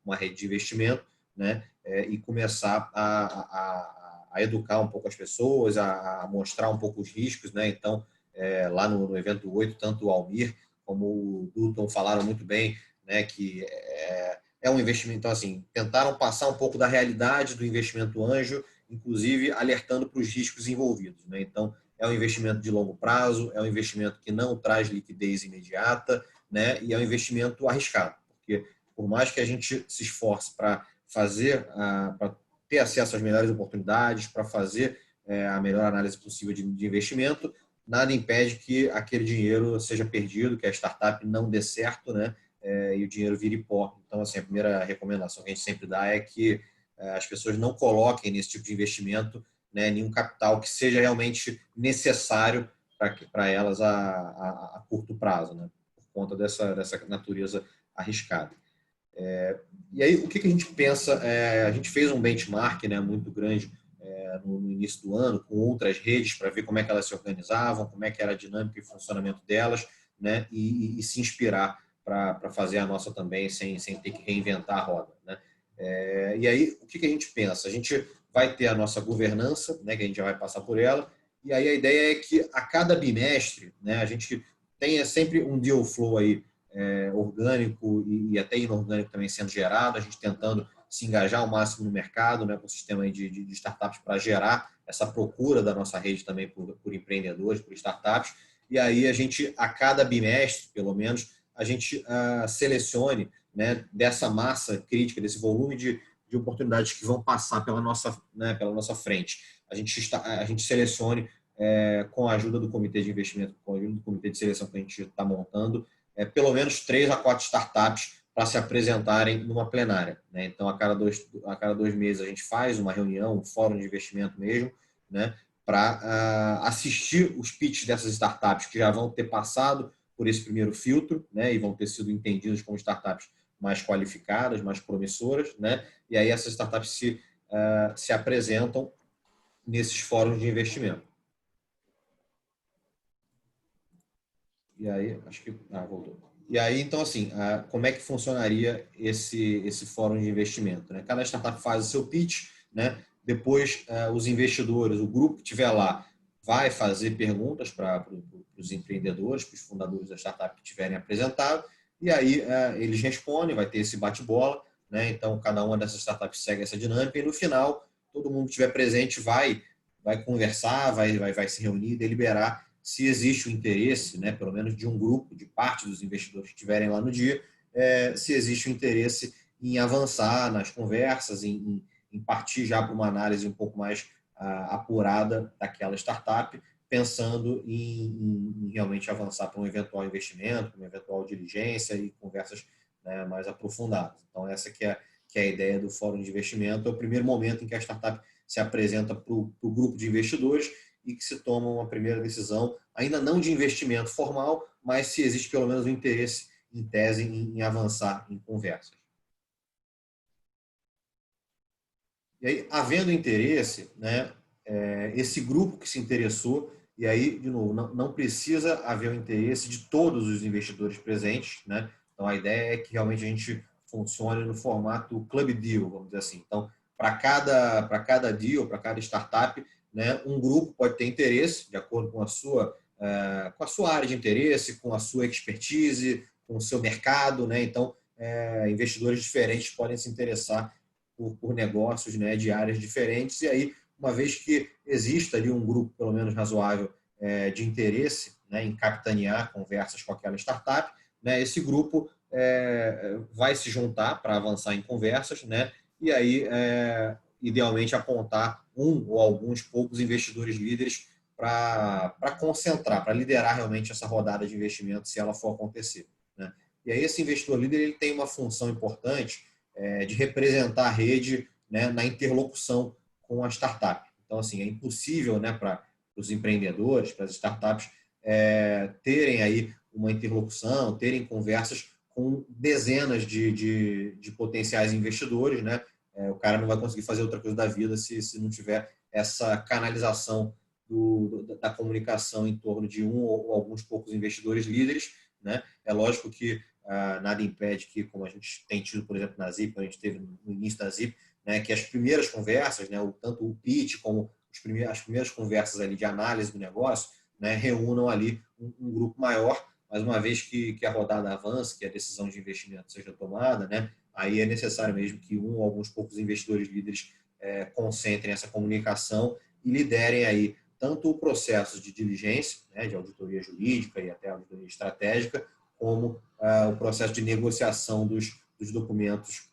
uma rede de investimento, né, e começar a educar um pouco as pessoas, a mostrar um pouco os riscos, né? Então, lá no evento 8, tanto o Almir como o Dutton falaram muito bem, né, que um investimento. Então, assim, tentaram passar um pouco da realidade do investimento anjo, inclusive alertando para os riscos envolvidos, né? Então, é um investimento de longo prazo, é um investimento que não traz liquidez imediata, né? E é um investimento arriscado, porque por mais que a gente se esforce para fazer, para ter acesso às melhores oportunidades, para fazer a melhor análise possível de investimento, nada impede que aquele dinheiro seja perdido, que a startup não dê certo, né? E o dinheiro vire pó. Então, assim, a primeira recomendação que a gente sempre dá é que as pessoas não coloquem nesse tipo de investimento, né, nenhum capital que seja realmente necessário para elas a curto prazo, né, por conta dessa natureza arriscada. E aí, o que a gente pensa? A gente fez um benchmark, né, muito grande no início do ano, com outras redes, para ver como é que elas se organizavam, como é que era a dinâmica e funcionamento delas, né, e se inspirar para fazer a nossa também, sem ter que reinventar a roda, né? E aí, o que a gente pensa? A gente vai ter a nossa governança, né, que a gente já vai passar por ela, e aí a ideia é que a cada bimestre, né, a gente tenha sempre um deal flow aí, orgânico e até inorgânico também sendo gerado, a gente tentando se engajar ao máximo no mercado, né, com o sistema aí de startups para gerar essa procura da nossa rede também por empreendedores, por startups. E aí a gente, a cada bimestre, pelo menos, a gente selecione, né, dessa massa crítica, desse volume de oportunidades que vão passar pela nossa frente. A gente selecione, com a ajuda do comitê de investimento, com a ajuda do comitê de seleção que a gente está montando, pelo menos 3 a 4 startups para se apresentarem numa plenária, né? Então, a cada dois meses a gente faz uma reunião, um fórum de investimento mesmo, né, para assistir os pitches dessas startups que já vão ter passado por esse primeiro filtro, né, e vão ter sido entendidas como startups mais qualificadas, mais promissoras, né? E aí essas startups se apresentam nesses fóruns de investimento. E aí, acho que voltou. E aí, então, assim, como é que funcionaria esse fórum de investimento, né? Cada startup faz o seu pitch, né? Depois, os investidores, o grupo que estiver lá, vai fazer perguntas para os empreendedores, para os fundadores da startup que tiverem apresentado, e aí eles respondem, vai ter esse bate-bola, né? Então, cada uma dessas startups segue essa dinâmica, e no final, todo mundo que estiver presente vai conversar, vai se reunir, deliberar se existe o interesse, né, pelo menos de um grupo, de parte dos investidores que estiverem lá no dia, se existe o interesse em avançar nas conversas, em partir já para uma análise um pouco mais apurada daquela startup, pensando em realmente avançar para um eventual investimento, uma eventual diligência e conversas, né, mais aprofundadas. Então, essa que é a ideia do fórum de investimento, é o primeiro momento em que a startup se apresenta para o grupo de investidores e que se toma uma primeira decisão, ainda não de investimento formal, mas se existe pelo menos um interesse em tese em avançar em conversas. E aí, havendo interesse, né, esse grupo que se interessou, E aí, de novo, não precisa haver o interesse de todos os investidores presentes, né? Então, a ideia é que realmente a gente funcione no formato club deal, vamos dizer assim. Então, para cada deal, para cada startup, né, um grupo pode ter interesse, de acordo com a sua área de interesse, com a sua expertise, com o seu mercado, né? Então, investidores diferentes podem se interessar por negócios, né, de áreas diferentes. E aí, uma vez que exista ali um grupo, pelo menos razoável, de interesse, né, em capitanear conversas com aquela startup, né, esse grupo vai se juntar para avançar em conversas, né, e aí, idealmente, apontar um ou alguns poucos investidores líderes para concentrar, para liderar realmente essa rodada de investimento, se ela for acontecer, né? E aí, esse investidor líder ele tem uma função importante de representar a rede, né, na interlocução com a startup. Então, assim, é impossível, né, para os empreendedores, para as startups, terem aí uma interlocução, terem conversas com dezenas de potenciais investidores, né? O cara não vai conseguir fazer outra coisa da vida se não tiver essa canalização da comunicação em torno de um ou alguns poucos investidores líderes, né? É lógico que nada impede que, como a gente tem tido, por exemplo, na Zip, a gente teve no início da Zip, né, que as primeiras conversas, né, tanto o pitch como as primeiras conversas ali de análise do negócio, né, reúnam ali um grupo maior, mas uma vez que a rodada avance, que a decisão de investimento seja tomada, né, aí é necessário mesmo que um ou alguns poucos investidores líderes concentrem essa comunicação e liderem aí tanto o processo de diligência, né, de auditoria jurídica e até auditoria estratégica, como o processo de negociação dos documentos,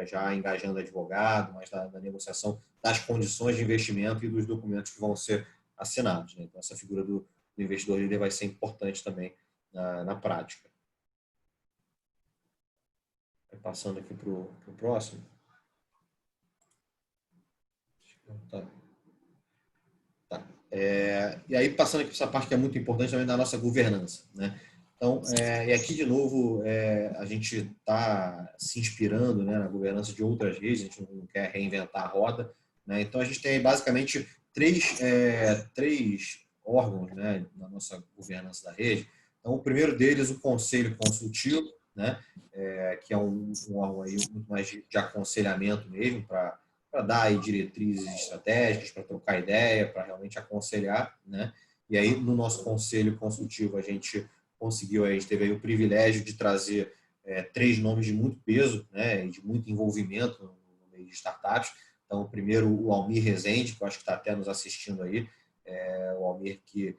já engajando advogado, mas da negociação das condições de investimento e dos documentos que vão ser assinados, né? Então, essa figura do investidor líder vai ser importante também na prática. Passando aqui para o próximo. Tá. E aí, passando aqui para essa parte que é muito importante também da nossa governança, né? Então, e aqui, de novo, a gente está se inspirando, né, na governança de outras redes, a gente não quer reinventar a roda, né? Então, a gente tem basicamente três órgãos, né, na nossa governança da rede. Então, o primeiro deles, o Conselho Consultivo, né, que é um órgão aí muito mais de aconselhamento mesmo, para dar aí diretrizes estratégicas, para trocar ideia, para realmente aconselhar, né? E aí, no nosso Conselho Consultivo, a gente teve aí o privilégio de trazer 3 nomes de muito peso, né, e de muito envolvimento no meio de startups. Então, primeiro, o Almir Rezende, que eu acho que está até nos assistindo aí, o Almir que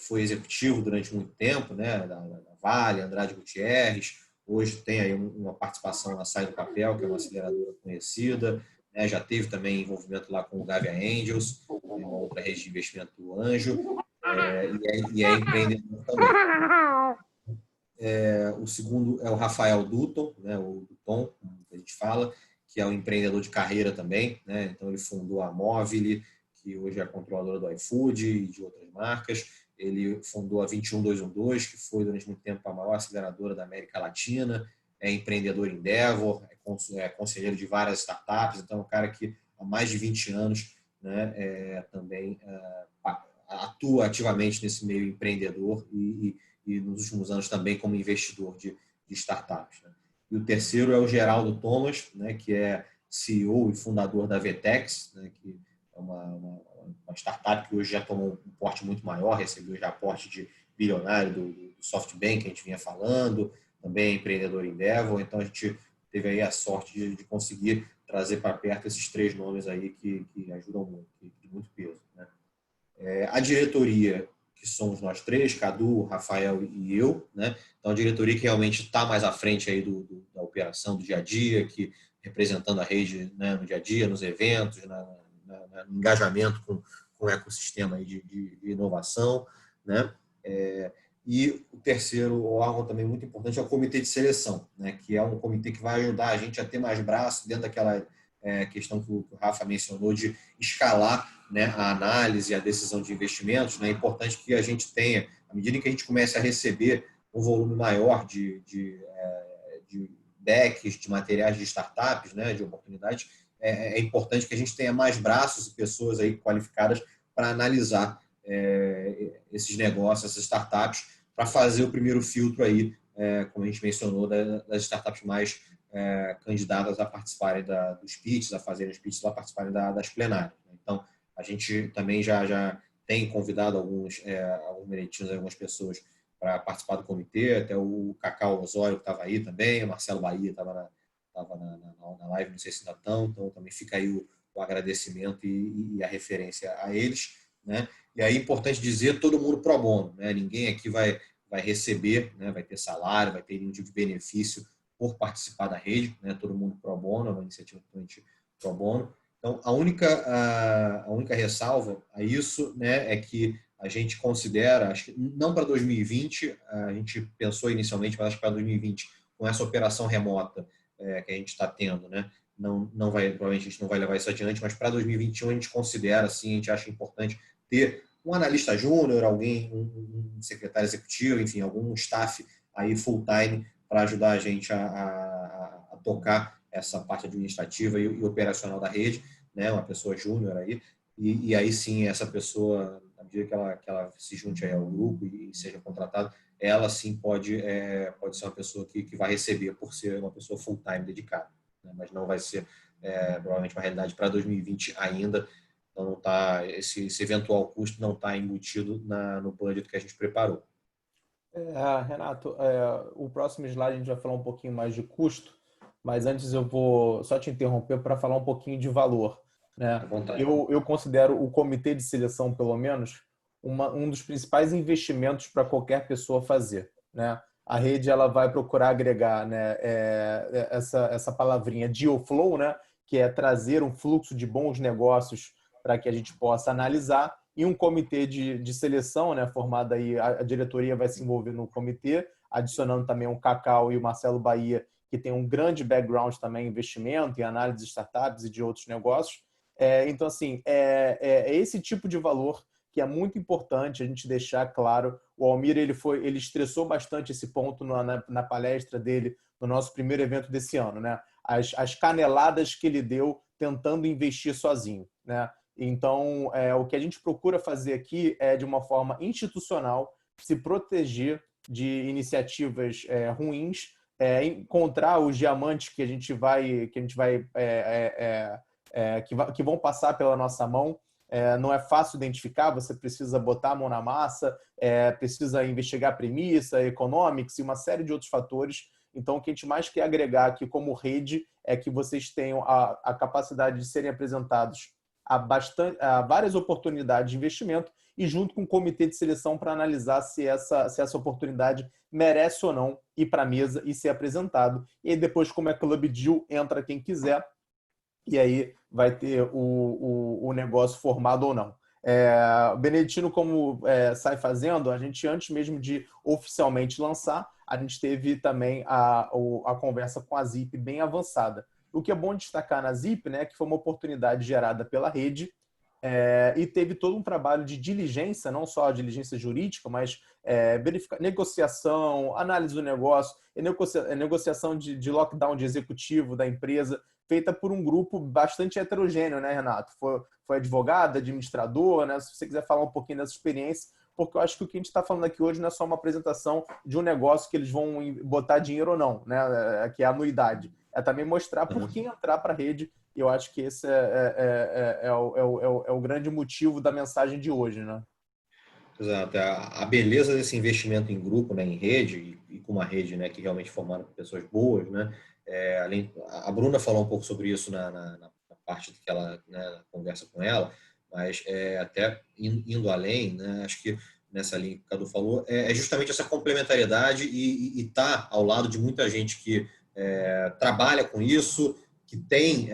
foi executivo durante muito tempo, né, da Vale, Andrade Gutierrez, hoje tem aí uma participação na Sai do Papel, que é uma aceleradora conhecida, né, já teve também envolvimento lá com o Gavia Angels, uma outra rede de investimento do Anjo, e é empreendedor também. O segundo é o Rafael Dutton, né, o Dutton, como a gente fala, que é um empreendedor de carreira também, né? Então, ele fundou a Movile, que hoje é a controladora do iFood e de outras marcas. Ele fundou a 21212, que foi durante muito tempo a maior aceleradora da América Latina. É empreendedor em Endeavor, é conselheiro de várias startups. Então, é um cara que há mais de 20 anos, né, também atua ativamente nesse meio empreendedor e nos últimos anos também como investidor de startups, né? E o terceiro é o Geraldo Thomas, né, que é CEO e fundador da Vetex, né, que é uma startup que hoje já tomou um porte muito maior, recebeu já aporte de bilionário do SoftBank, que a gente vinha falando, também é empreendedor em Endeavor. Então, a gente teve aí a sorte de conseguir trazer para perto esses 3 nomes aí que ajudam muito, de muito peso, né? A diretoria, que somos nós 3, Cadu, Rafael e eu, né? Então, a diretoria que realmente está mais à frente aí da operação, do dia a dia, que representando a rede, né, no dia a dia, nos eventos, no engajamento com o ecossistema aí de inovação, né? E o terceiro órgão também muito importante é o comitê de seleção, né? Que é um comitê que vai ajudar a gente a ter mais braço dentro daquela questão que o Rafa mencionou de escalar, né, a análise e a decisão de investimentos, né? É importante que a gente tenha, à medida que a gente comece a receber um volume maior de decks, de materiais de startups, né, de oportunidades, é importante que a gente tenha mais braços e pessoas aí qualificadas para analisar esses negócios, essas startups, para fazer o primeiro filtro aí, como a gente mencionou, das startups mais candidatas a participarem dos pitches, a fazerem os pitches, a participarem das plenárias. Então, a gente também já tem convidado alguns merentinos, algumas pessoas para participar do comitê, até o Cacau Osório que estava aí também, o Marcelo Bahia estava na live, não sei se ainda estão, então também fica aí o agradecimento e a referência a eles, né? E aí é importante dizer, todo mundo pro bono, né? Ninguém aqui vai receber, né? Vai ter salário, vai ter nenhum tipo de benefício por participar da rede, né? Todo mundo pro bono, é uma iniciativa totalmente pro bono. Então, a única ressalva a isso, né, é que a gente considera, acho que não para 2020, a gente pensou inicialmente, mas acho que para 2020, com essa operação remota que a gente está tendo, né, provavelmente a gente não vai levar isso adiante, mas para 2021 a gente considera, assim, a gente acha importante ter um analista júnior, alguém, um secretário executivo, enfim, algum staff aí full time para ajudar a gente a tocar essa parte administrativa e operacional da rede, né, uma pessoa júnior aí, e aí sim essa pessoa, à medida que ela se junte aí ao grupo e seja contratada, ela sim pode ser uma pessoa que vai receber por ser uma pessoa full time dedicada, né, mas não vai ser provavelmente uma realidade para 2020 ainda. Então não tá, esse eventual custo não está embutido no budget que a gente preparou. Renato, o próximo slide a gente vai falar um pouquinho mais de custo, mas antes eu vou só te interromper para falar um pouquinho de valor, né? Eu considero o comitê de seleção, pelo menos, um dos principais investimentos para qualquer pessoa fazer, né? A rede ela vai procurar agregar, né, essa palavrinha deal flow, né, que é trazer um fluxo de bons negócios para que a gente possa analisar, e um comitê de seleção, né, formado aí, a diretoria vai se envolver no comitê, adicionando também o Cacau e o Marcelo Bahia, que tem um grande background também em investimento, em análise de startups e de outros negócios. Então, assim, é esse tipo de valor que é muito importante a gente deixar claro. O Almir ele estressou bastante esse ponto na palestra dele, no nosso primeiro evento desse ano, né? As caneladas que ele deu tentando investir sozinho, né? Então, o que a gente procura fazer aqui é, de uma forma institucional, se proteger de iniciativas ruins, encontrar os diamantes que vão passar pela nossa mão. Não é fácil identificar, você precisa botar a mão na massa, precisa investigar premissa, economics e uma série de outros fatores. Então, o que a gente mais quer agregar aqui como rede é que vocês tenham a capacidade de serem apresentados a várias oportunidades de investimento e junto com o comitê de seleção para analisar se essa oportunidade merece ou não ir para a mesa e ser apresentado. E aí depois, como é Club Deal, entra quem quiser e aí vai ter o negócio formado ou não. O Beneditino, como sai fazendo, a gente, antes mesmo de oficialmente lançar, a gente teve também a conversa com a Zip bem avançada. O que é bom destacar na Zip, né, que foi uma oportunidade gerada pela rede e teve todo um trabalho de diligência, não só a diligência jurídica, mas negociação, análise do negócio, negociação de lockdown de executivo da empresa, feita por um grupo bastante heterogêneo, né, Renato? Foi advogado, administrador, né? Se você quiser falar um pouquinho dessa experiência, porque eu acho que o que a gente está falando aqui hoje não é só uma apresentação de um negócio que eles vão botar dinheiro ou não, né? Que é a anuidade. É também mostrar por que entrar para a rede, e eu acho que esse é o grande motivo da mensagem de hoje, né? Exato. A beleza desse investimento em grupo, né, em rede, e com uma rede, né, que realmente formaram pessoas boas, né? A Bruna falou um pouco sobre isso na parte que ela, né, na conversa com ela, mas até indo além, né, acho que nessa linha que o Cadu falou, é justamente essa complementariedade e tá ao lado de muita gente que trabalha com isso, que tem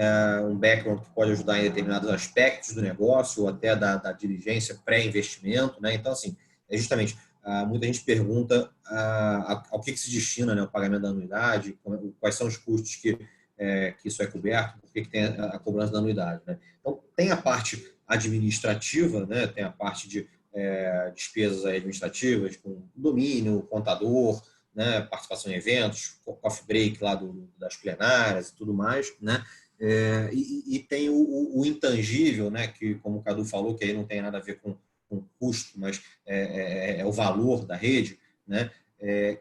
um background que pode ajudar em determinados aspectos do negócio ou até da diligência pré-investimento, né? Então, assim, justamente, muita gente pergunta ao que se destina, né, o pagamento da anuidade, quais são os custos que isso é coberto, por que tem a cobrança da anuidade, né? Então, tem a parte administrativa, né? Tem a parte de despesas administrativas, com domínio, contador, né, participação em eventos, coffee break lá das plenárias e tudo mais, né? E tem o intangível, né, que, como o Cadu falou, que aí não tem nada a ver com com custo, mas é o valor da rede, né?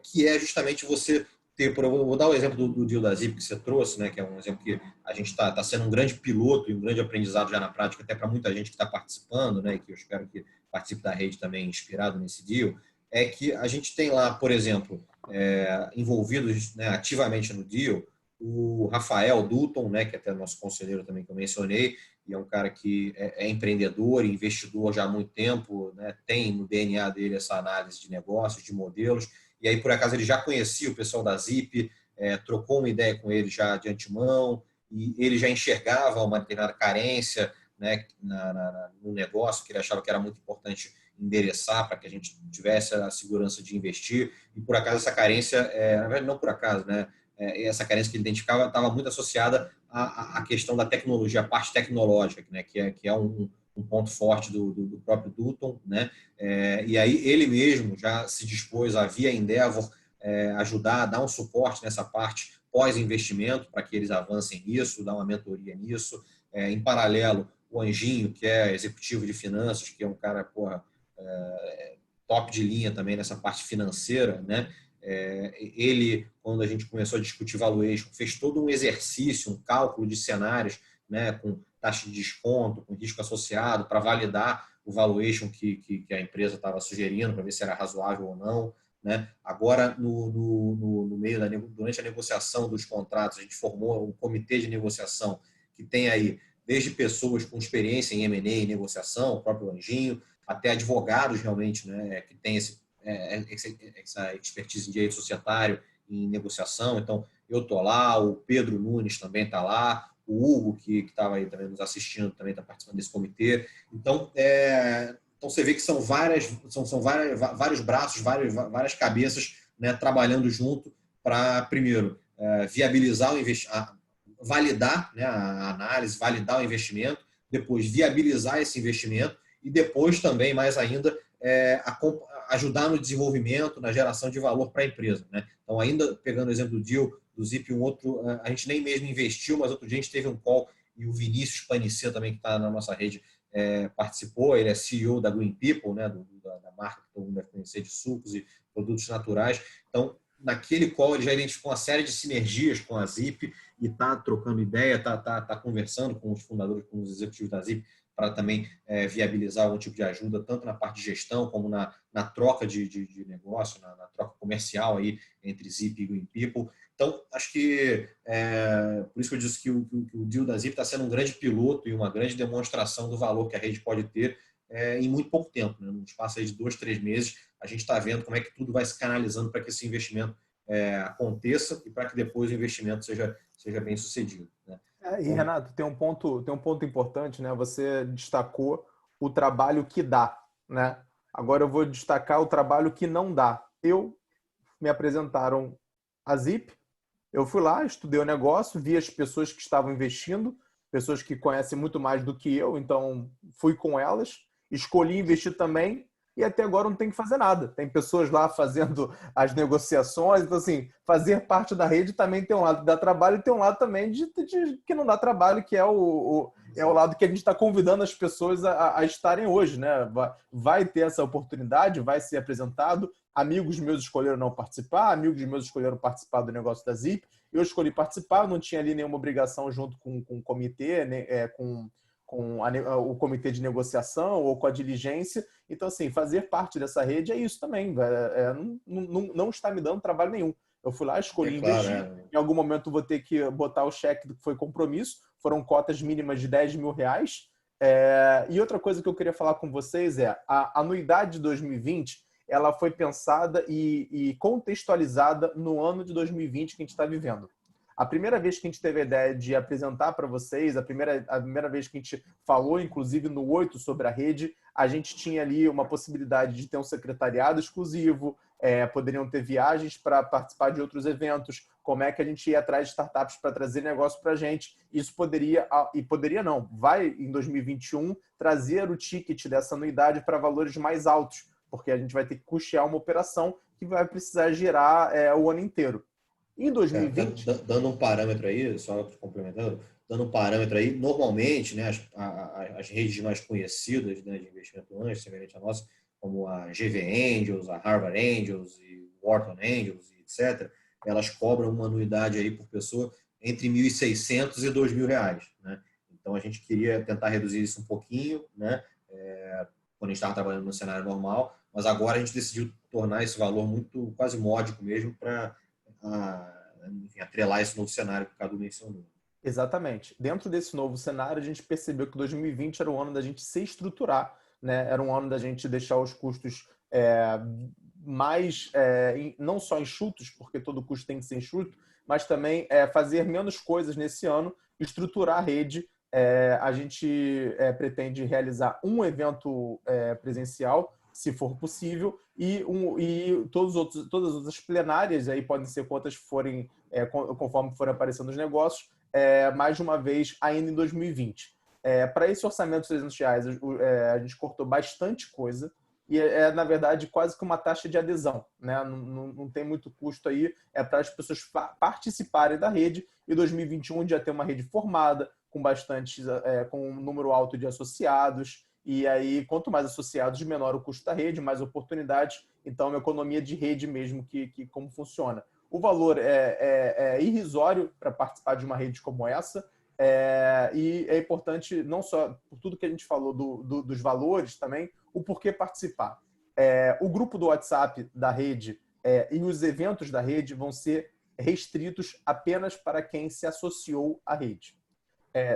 Que é justamente você ter, vou dar o exemplo do deal da Zip que você trouxe, né? Que é um exemplo que a gente está sendo um grande piloto e um grande aprendizado já na prática, até para muita gente que está participando, né? E que eu espero que participe da rede também inspirado nesse deal, é que a gente tem lá, por exemplo, envolvidos, né, ativamente no deal, o Rafael Dutton, né, que é até nosso conselheiro também que eu mencionei, e é um cara que é empreendedor e investidor já há muito tempo, né, tem no DNA dele essa análise de negócios, de modelos, e aí por acaso ele já conhecia o pessoal da Zip, trocou uma ideia com ele já de antemão, e ele já enxergava uma determinada carência, né, no negócio, que ele achava que era muito importante endereçar para que a gente tivesse a segurança de investir, e por acaso essa carência, na verdade não por acaso, né, essa carência que ele identificava estava muito associada à questão da tecnologia, a parte tecnológica, né, que é um ponto forte do próprio Dutton, né, e aí ele mesmo já se dispôs a, via Endeavor, ajudar, dar um suporte nessa parte pós-investimento para que eles avancem nisso, dar uma mentoria nisso. Em paralelo, o Anjinho, que é executivo de finanças, que é um cara top de linha também nessa parte financeira, né? Ele, quando a gente começou a discutir valuation, fez todo um exercício, um cálculo de cenários, né, com taxa de desconto, com risco associado, para validar o valuation que a empresa estava sugerindo, para ver se era razoável ou não, né? Agora, no meio durante a negociação dos contratos, a gente formou um comitê de negociação que tem aí desde pessoas com experiência em M&A e negociação, o próprio Anjinho, até advogados realmente, né, que tem essa expertise em direito societário, em negociação. Então, eu estou lá, o Pedro Nunes também está lá, o Hugo, que estava aí também nos assistindo, também está participando desse comitê. Então, você vê que são vários braços, várias cabeças, né, trabalhando junto para, primeiro, viabilizar o investimento, validar, né, a análise, validar o investimento, depois viabilizar esse investimento e depois também, mais ainda, ajudar no desenvolvimento, na geração de valor para a empresa, né? Então, ainda pegando o exemplo do deal, do Zip, um outro, a gente nem mesmo investiu, mas outro dia a gente teve um call e o Vinícius Panicê também, que está na nossa rede, participou. Ele é CEO da Green People, né, da marca que todo mundo deve conhecer, de sucos e produtos naturais. Então, naquele call, ele já identificou uma série de sinergias com a Zip e está trocando ideia, está conversando com os fundadores, com os executivos da Zip, para também viabilizar algum tipo de ajuda, tanto na parte de gestão, como na troca de negócio, na troca comercial aí entre Zip e Green People. Então, acho que por isso que eu disse que o deal da Zip está sendo um grande piloto e uma grande demonstração do valor que a rede pode ter em muito pouco tempo, né? Num espaço aí de 2, 3 meses, a gente está vendo como é que tudo vai se canalizando para que esse investimento aconteça e para que depois o investimento seja bem sucedido, né? E Renato, tem um ponto importante, né? Você destacou o trabalho que dá, né? Agora eu vou destacar o trabalho que não dá. Me apresentaram a Zip, eu fui lá, estudei o negócio, vi as pessoas que estavam investindo, pessoas que conhecem muito mais do que eu, então fui com elas, escolhi investir também. E até agora não tem que fazer nada. Tem pessoas lá fazendo as negociações. Então, assim, fazer parte da rede também tem um lado que dá trabalho e tem um lado também de que não dá trabalho, que é o lado que a gente está convidando as pessoas a estarem hoje, né? Vai ter essa oportunidade, vai ser apresentado. Amigos meus escolheram não participar, amigos meus escolheram participar do negócio da Zip. Eu escolhi participar, não tinha ali nenhuma obrigação junto com o comitê, né? Com o comitê de negociação ou com a diligência. Então, assim, fazer parte dessa rede é isso também. Não está me dando trabalho nenhum. Eu fui lá, escolhi investir. Em algum momento vou ter que botar o cheque do que foi compromisso. Foram cotas mínimas de R$10 mil. E outra coisa que eu queria falar com vocês a anuidade de 2020, ela foi pensada e contextualizada no ano de 2020 que a gente está vivendo. A primeira vez que a gente teve a ideia de apresentar para vocês, a primeira vez que a gente falou, inclusive no 8, sobre a rede, a gente tinha ali uma possibilidade de ter um secretariado exclusivo, poderiam ter viagens para participar de outros eventos, como é que a gente ia atrás de startups para trazer negócio para a gente. Isso vai em 2021 trazer o ticket dessa anuidade para valores mais altos, porque a gente vai ter que custear uma operação que vai precisar girar o ano inteiro. Em 2020... Dando um parâmetro aí, só complementando, dando um parâmetro aí, normalmente, né, as redes mais conhecidas, né, de investimento anjo, semelhante a nossa, como a GV Angels, a Harvard Angels e Wharton Angels, etc., elas cobram uma anuidade aí por pessoa entre R$ 1.600 e R$ 2.000, né? Então, a gente queria tentar reduzir isso um pouquinho, né? Quando a gente estava trabalhando no cenário normal, mas agora a gente decidiu tornar esse valor muito, quase módico mesmo, para atrelar esse novo cenário que o Cadu mencionou. Exatamente. Dentro desse novo cenário, a gente percebeu que 2020 era o ano da gente se estruturar, né? Era um ano da gente deixar os custos mais, não só enxutos, porque todo custo tem que ser enxuto, mas também fazer menos coisas nesse ano, estruturar a rede. A gente pretende realizar um evento presencial, se for possível, e todas as outras plenárias, aí podem ser quantas forem, conforme forem aparecendo os negócios, mais de uma vez ainda em 2020. Para esse orçamento de R$300, a gente cortou bastante coisa e na verdade, quase que uma taxa de adesão, né? Não tem muito custo aí, para as pessoas participarem da rede, e 2021 já tem uma rede formada, com um número alto de associados, e aí quanto mais associados, menor o custo da rede, mais oportunidades, então é uma economia de rede mesmo que como funciona. O valor é irrisório para participar de uma rede como essa, e é importante, não só por tudo que a gente falou dos valores também, o porquê participar. O grupo do WhatsApp da rede e os eventos da rede vão ser restritos apenas para quem se associou à rede.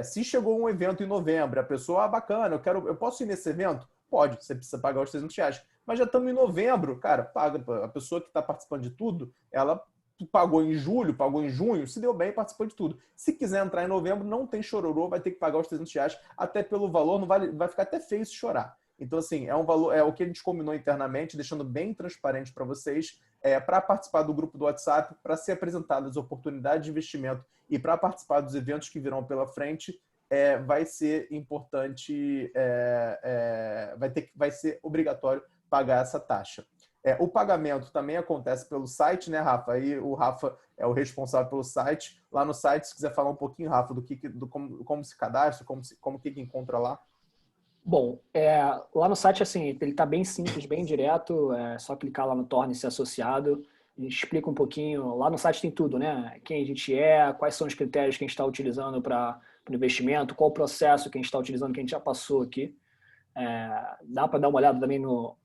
Se chegou um evento em novembro, a pessoa, bacana, eu posso ir nesse evento? Pode, você precisa pagar os R$300. Mas já estamos em novembro, cara, paga. A pessoa que está participando de tudo, ela pagou em julho, pagou em junho, se deu bem, participou de tudo. Se quiser entrar em novembro, não tem chororô, vai ter que pagar os R$300, até pelo valor, não vai ficar até feio se chorar. Então, assim, é um valor, o que a gente combinou internamente, deixando bem transparente para vocês, para participar do grupo do WhatsApp, para ser apresentadas oportunidades de investimento e para participar dos eventos que virão pela frente, vai ser importante, vai ser obrigatório pagar essa taxa. O pagamento também acontece pelo site, né, Rafa? Aí o Rafa é o responsável pelo site. Lá no site, se quiser falar um pouquinho, Rafa, como se cadastra, como que encontra lá. Bom, lá no site, assim, ele está bem simples, bem direto, é só clicar lá no Torne-se Associado, a gente explica um pouquinho, lá no site tem tudo, né? Quem a gente quais são os critérios que a gente está utilizando para o investimento, qual o processo que a gente está utilizando, que a gente já passou aqui. Dá para dar uma olhada também no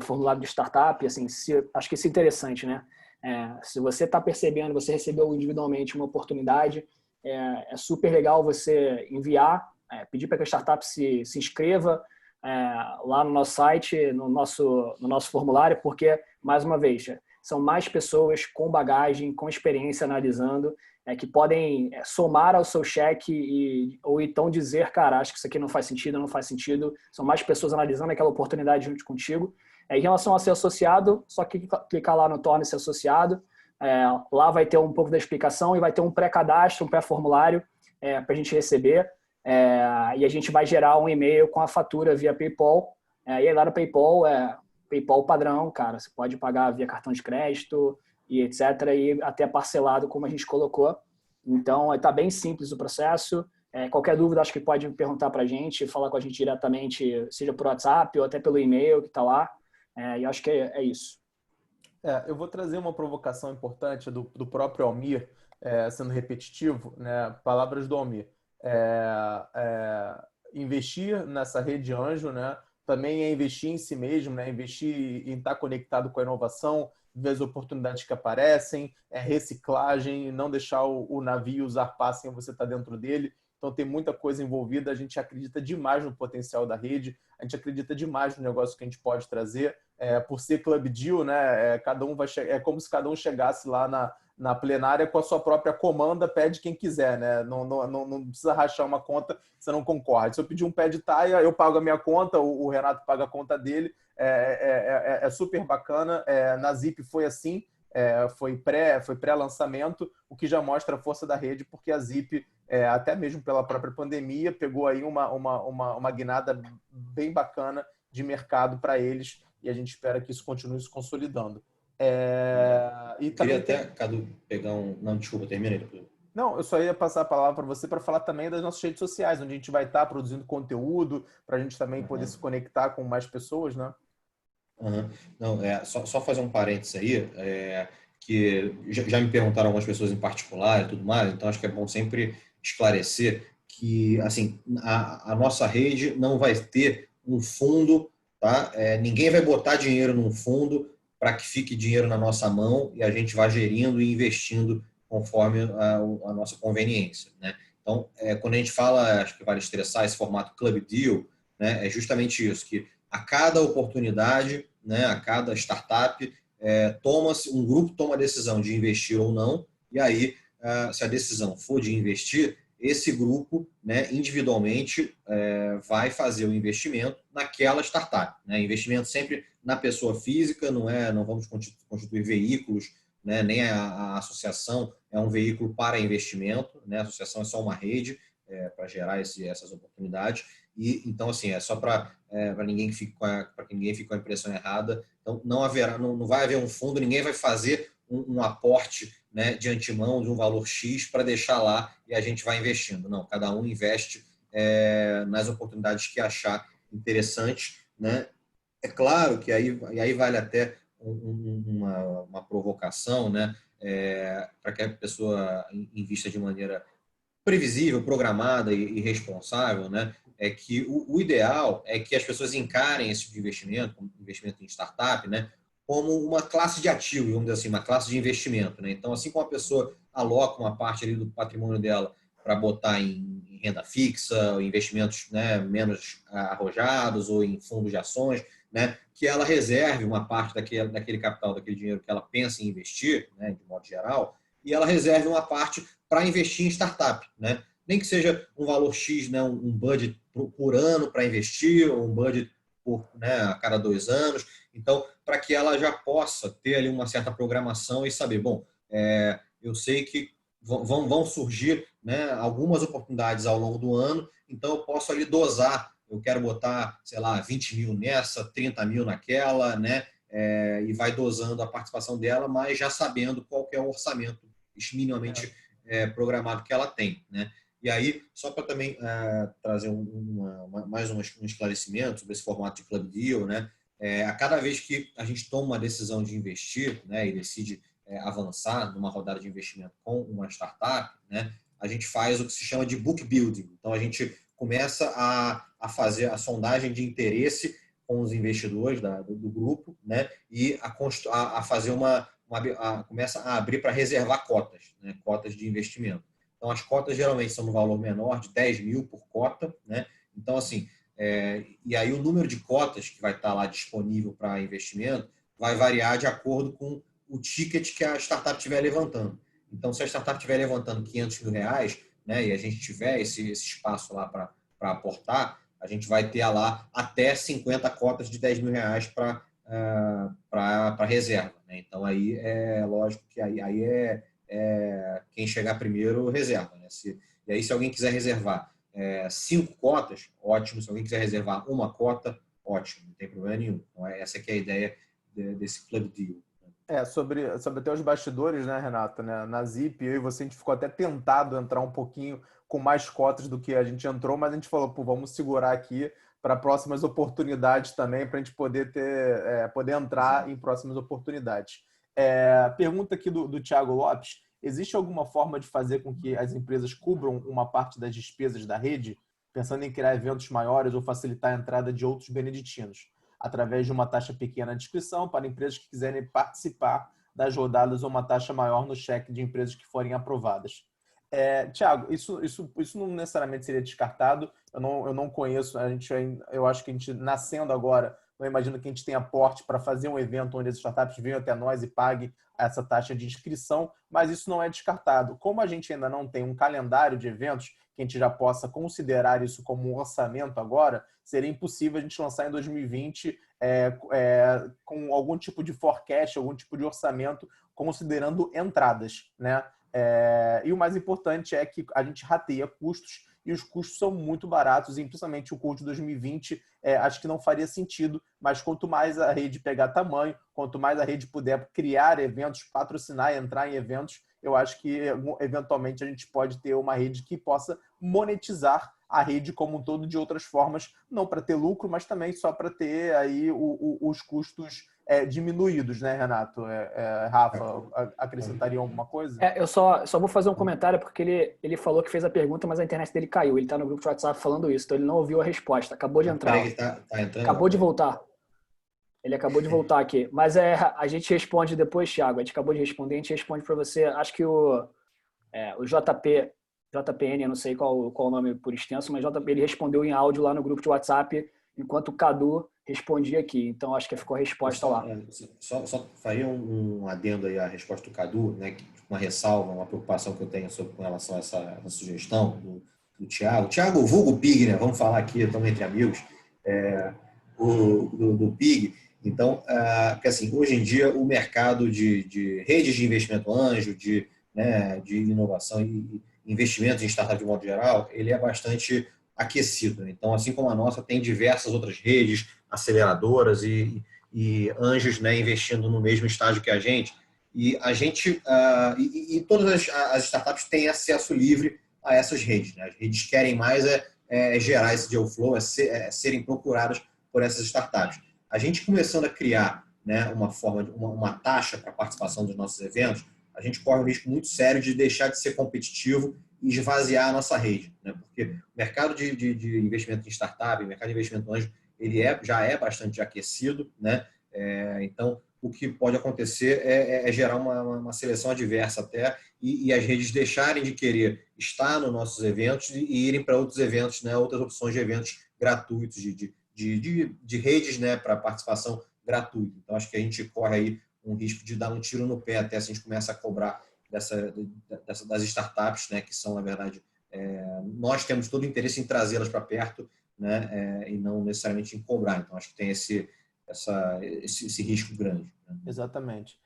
formulário de startup, assim, acho que isso é interessante, né? Se você está percebendo, você recebeu individualmente uma oportunidade, é super legal você enviar, pedir para que a startup se inscreva lá no nosso site, no nosso formulário, porque, mais uma vez, são mais pessoas com bagagem, com experiência analisando, que podem somar ao seu cheque ou então dizer, cara, acho que isso aqui não faz sentido. São mais pessoas analisando aquela oportunidade junto contigo. Em relação a ser associado, só clicar lá no Torne-se Associado. Lá vai ter um pouco da explicação e vai ter um pré-cadastro, um pré-formulário para a gente receber. E a gente vai gerar um e-mail com a fatura via PayPal. E aí lá no PayPal, PayPal padrão, cara, você pode pagar via cartão de crédito e etc. E até parcelado, como a gente colocou. Então, está bem simples o processo. Qualquer dúvida, acho que pode perguntar para a gente, falar com a gente diretamente, seja por WhatsApp ou até pelo e-mail que está lá. E acho que é isso. Eu vou trazer uma provocação importante do próprio Almir, sendo repetitivo, né? Palavras do Almir. Investir nessa rede anjo, né? Também é investir em si mesmo, né? Investir em estar conectado com a inovação, ver as oportunidades que aparecem, reciclagem, não deixar o navio usar paz sem você estar dentro dele. Então tem muita coisa envolvida, a gente acredita demais no potencial da rede, a gente acredita demais no negócio que a gente pode trazer. Por ser Club Deal, né? Cada um é como se cada um chegasse lá na plenária com a sua própria comanda, pede quem quiser, né? Não precisa rachar uma conta, você não concorda. Se eu pedir um pé de taia, eu pago a minha conta, o Renato paga a conta dele, é super bacana. Na Zip foi assim, foi pré-lançamento, o que já mostra a força da rede, porque a Zip, até mesmo pela própria pandemia, pegou aí uma guinada bem bacana de mercado para eles, e a gente espera que isso continue se consolidando. Queria até, Cadu, pegar um... Não, desculpa, termina aí. Não, eu só ia passar a palavra para você para falar também das nossas redes sociais, onde a gente vai estar produzindo conteúdo, para a gente também poder se conectar com mais pessoas, né? Uhum. Não, só fazer um parênteses aí, que já me perguntaram algumas pessoas em particular e tudo mais, então acho que é bom sempre esclarecer que, assim, a nossa rede não vai ter um fundo, tá? Ninguém vai botar dinheiro num fundo para que fique dinheiro na nossa mão e a gente vá gerindo e investindo conforme a nossa conveniência, né? Então, quando a gente fala, acho que vale estressar esse formato Club Deal, né, é justamente isso, que a cada oportunidade, né, a cada startup, um grupo toma a decisão de investir ou não, e aí, se a decisão for de investir, esse grupo, né, individualmente, vai fazer o investimento naquela startup. Né? Investimento sempre na pessoa física, não vamos constituir veículos, né, nem a associação é um veículo para investimento, né? A associação é só uma rede para gerar essas oportunidades. E então, assim, é só para ninguém que fique que ninguém fique com a impressão errada. Então, não vai haver um fundo, ninguém vai fazer um aporte, né, de antemão de um valor X para deixar lá e a gente vai investindo. Não, cada um investe nas oportunidades que achar interessantes, né? É claro que aí vale até uma provocação, né? Para que a pessoa invista de maneira previsível, programada e responsável, né? É que o ideal é que as pessoas encarem esse tipo de investimento, como investimento em startup, né, como uma classe de ativo, vamos dizer assim, uma classe de investimento, né? Então, assim como a pessoa aloca uma parte ali do patrimônio dela para botar em renda fixa, investimentos, né, menos arrojados ou em fundos de ações, né, que ela reserve uma parte daquele capital, daquele dinheiro que ela pensa em investir, né, de modo geral, e ela reserve uma parte para investir em startup, né? Nem que seja um valor X, né, um budget por ano para investir, ou um budget né, a cada 2 anos. Então, para que ela já possa ter ali uma certa programação e saber, bom, eu sei que vão surgir, né, algumas oportunidades ao longo do ano, então eu posso ali dosar. Eu quero botar, sei lá, 20 mil nessa, 30 mil naquela, né? E vai dosando a participação dela, mas já sabendo qual que é o orçamento minimamente programado que ela tem, né? E aí, só para também trazer mais um esclarecimento sobre esse formato de Club Deal, né? A cada vez que a gente toma uma decisão de investir, né, e decide avançar numa rodada de investimento com uma startup, né, a gente faz o que se chama de book building. Então, a gente começa a fazer a sondagem de interesse com os investidores do grupo, né, e a fazer começa a abrir para reservar cotas, né, cotas de investimento. Então, as cotas geralmente são no valor menor, de 10 mil por cota, né? Então, assim, e aí o número de cotas que vai estar lá disponível para investimento vai variar de acordo com o ticket que a startup estiver levantando. Então, se a startup estiver levantando 500 mil reais, né, e a gente tiver esse espaço lá para aportar, a gente vai ter lá até 50 cotas de 10 mil reais para reserva. Né? Então, aí é lógico que aí quem chegar primeiro reserva. Né? E aí, se alguém quiser reservar 5 cotas, ótimo. Se alguém quiser reservar uma cota, ótimo, não tem problema nenhum. Então, essa que é a ideia desse Club Deal. Sobre até os bastidores, né, Renata? Né? Na Zip, eu e você, a gente ficou até tentado entrar um pouquinho com mais cotas do que a gente entrou, mas a gente falou, pô, vamos segurar aqui para próximas oportunidades também, para a gente poder poder entrar em próximas oportunidades. Pergunta aqui do Thiago Lopes: existe alguma forma de fazer com que as empresas cubram uma parte das despesas da rede, pensando em criar eventos maiores ou facilitar a entrada de outros beneditinos, através de uma taxa pequena de inscrição para empresas que quiserem participar das rodadas ou uma taxa maior no cheque de empresas que forem aprovadas? Tiago, isso não necessariamente seria descartado. Eu não conheço, eu acho que a gente, nascendo agora, não imagino que a gente tenha aporte para fazer um evento onde as startups venham até nós e paguem essa taxa de inscrição, mas isso não é descartado. Como a gente ainda não tem um calendário de eventos que a gente já possa considerar isso como um orçamento agora, seria impossível a gente lançar em 2020 com algum tipo de forecast, algum tipo de orçamento, considerando entradas, né? E o mais importante é que a gente rateia custos e os custos são muito baratos, e principalmente o custo de 2020, acho que não faria sentido, mas quanto mais a rede pegar tamanho, quanto mais a rede puder criar eventos, patrocinar, entrar em eventos, eu acho que eventualmente a gente pode ter uma rede que possa monetizar a rede como um todo de outras formas, não para ter lucro, mas também só para ter aí os custos diminuídos, né, Renato? Rafa, acrescentaria alguma coisa? Eu só vou fazer um comentário porque ele falou que fez a pergunta, mas a internet dele caiu. Ele está no grupo de WhatsApp falando isso, então ele não ouviu a resposta. Acabou de entrar. Peraí, que tá entrando. Acabou de voltar. Ele acabou de voltar aqui. Mas a gente responde depois, Thiago. A gente acabou de responder, a gente responde para você. Acho que o JPN, eu não sei qual o nome por extenso, mas JP, ele respondeu em áudio lá no grupo de WhatsApp, enquanto o Cadu respondia aqui. Então, acho que ficou a resposta lá. Só faria um adendo aí à resposta do Cadu, né, uma ressalva, uma preocupação que eu tenho com relação a essa sugestão do Thiago. Thiago, vulgo Pig, né? Vamos falar aqui, estamos entre amigos, do Pig. Então, porque assim, hoje em dia, o mercado de redes de investimento anjo, de inovação e investimentos em startup de modo geral, ele é bastante aquecido. Então, assim como a nossa, tem diversas outras redes, aceleradoras e anjos, né, investindo no mesmo estágio que a gente. E a gente todas as startups têm acesso livre a essas redes, né? As redes querem mais gerar esse deal flow, serem procuradas por essas startups. A gente começando a criar, né, uma taxa para participação dos nossos eventos, a gente corre um risco muito sério de deixar de ser competitivo e esvaziar a nossa rede, né? Porque o mercado de investimento em startup, o mercado de investimento anjo, ele já é bastante aquecido, né? Então, o que pode acontecer é gerar uma seleção adversa até e as redes deixarem de querer estar nos nossos eventos e irem para outros eventos, né? Outras opções de eventos gratuitos, de redes, né? Para participação gratuita. Então, acho que a gente corre aí um risco de dar um tiro no pé até se a gente começa a cobrar das startups, né, que são, na verdade, nós temos todo o interesse em trazê-las para perto, né, e não necessariamente em cobrar. Então, acho que tem esse risco grande. Né? Exatamente.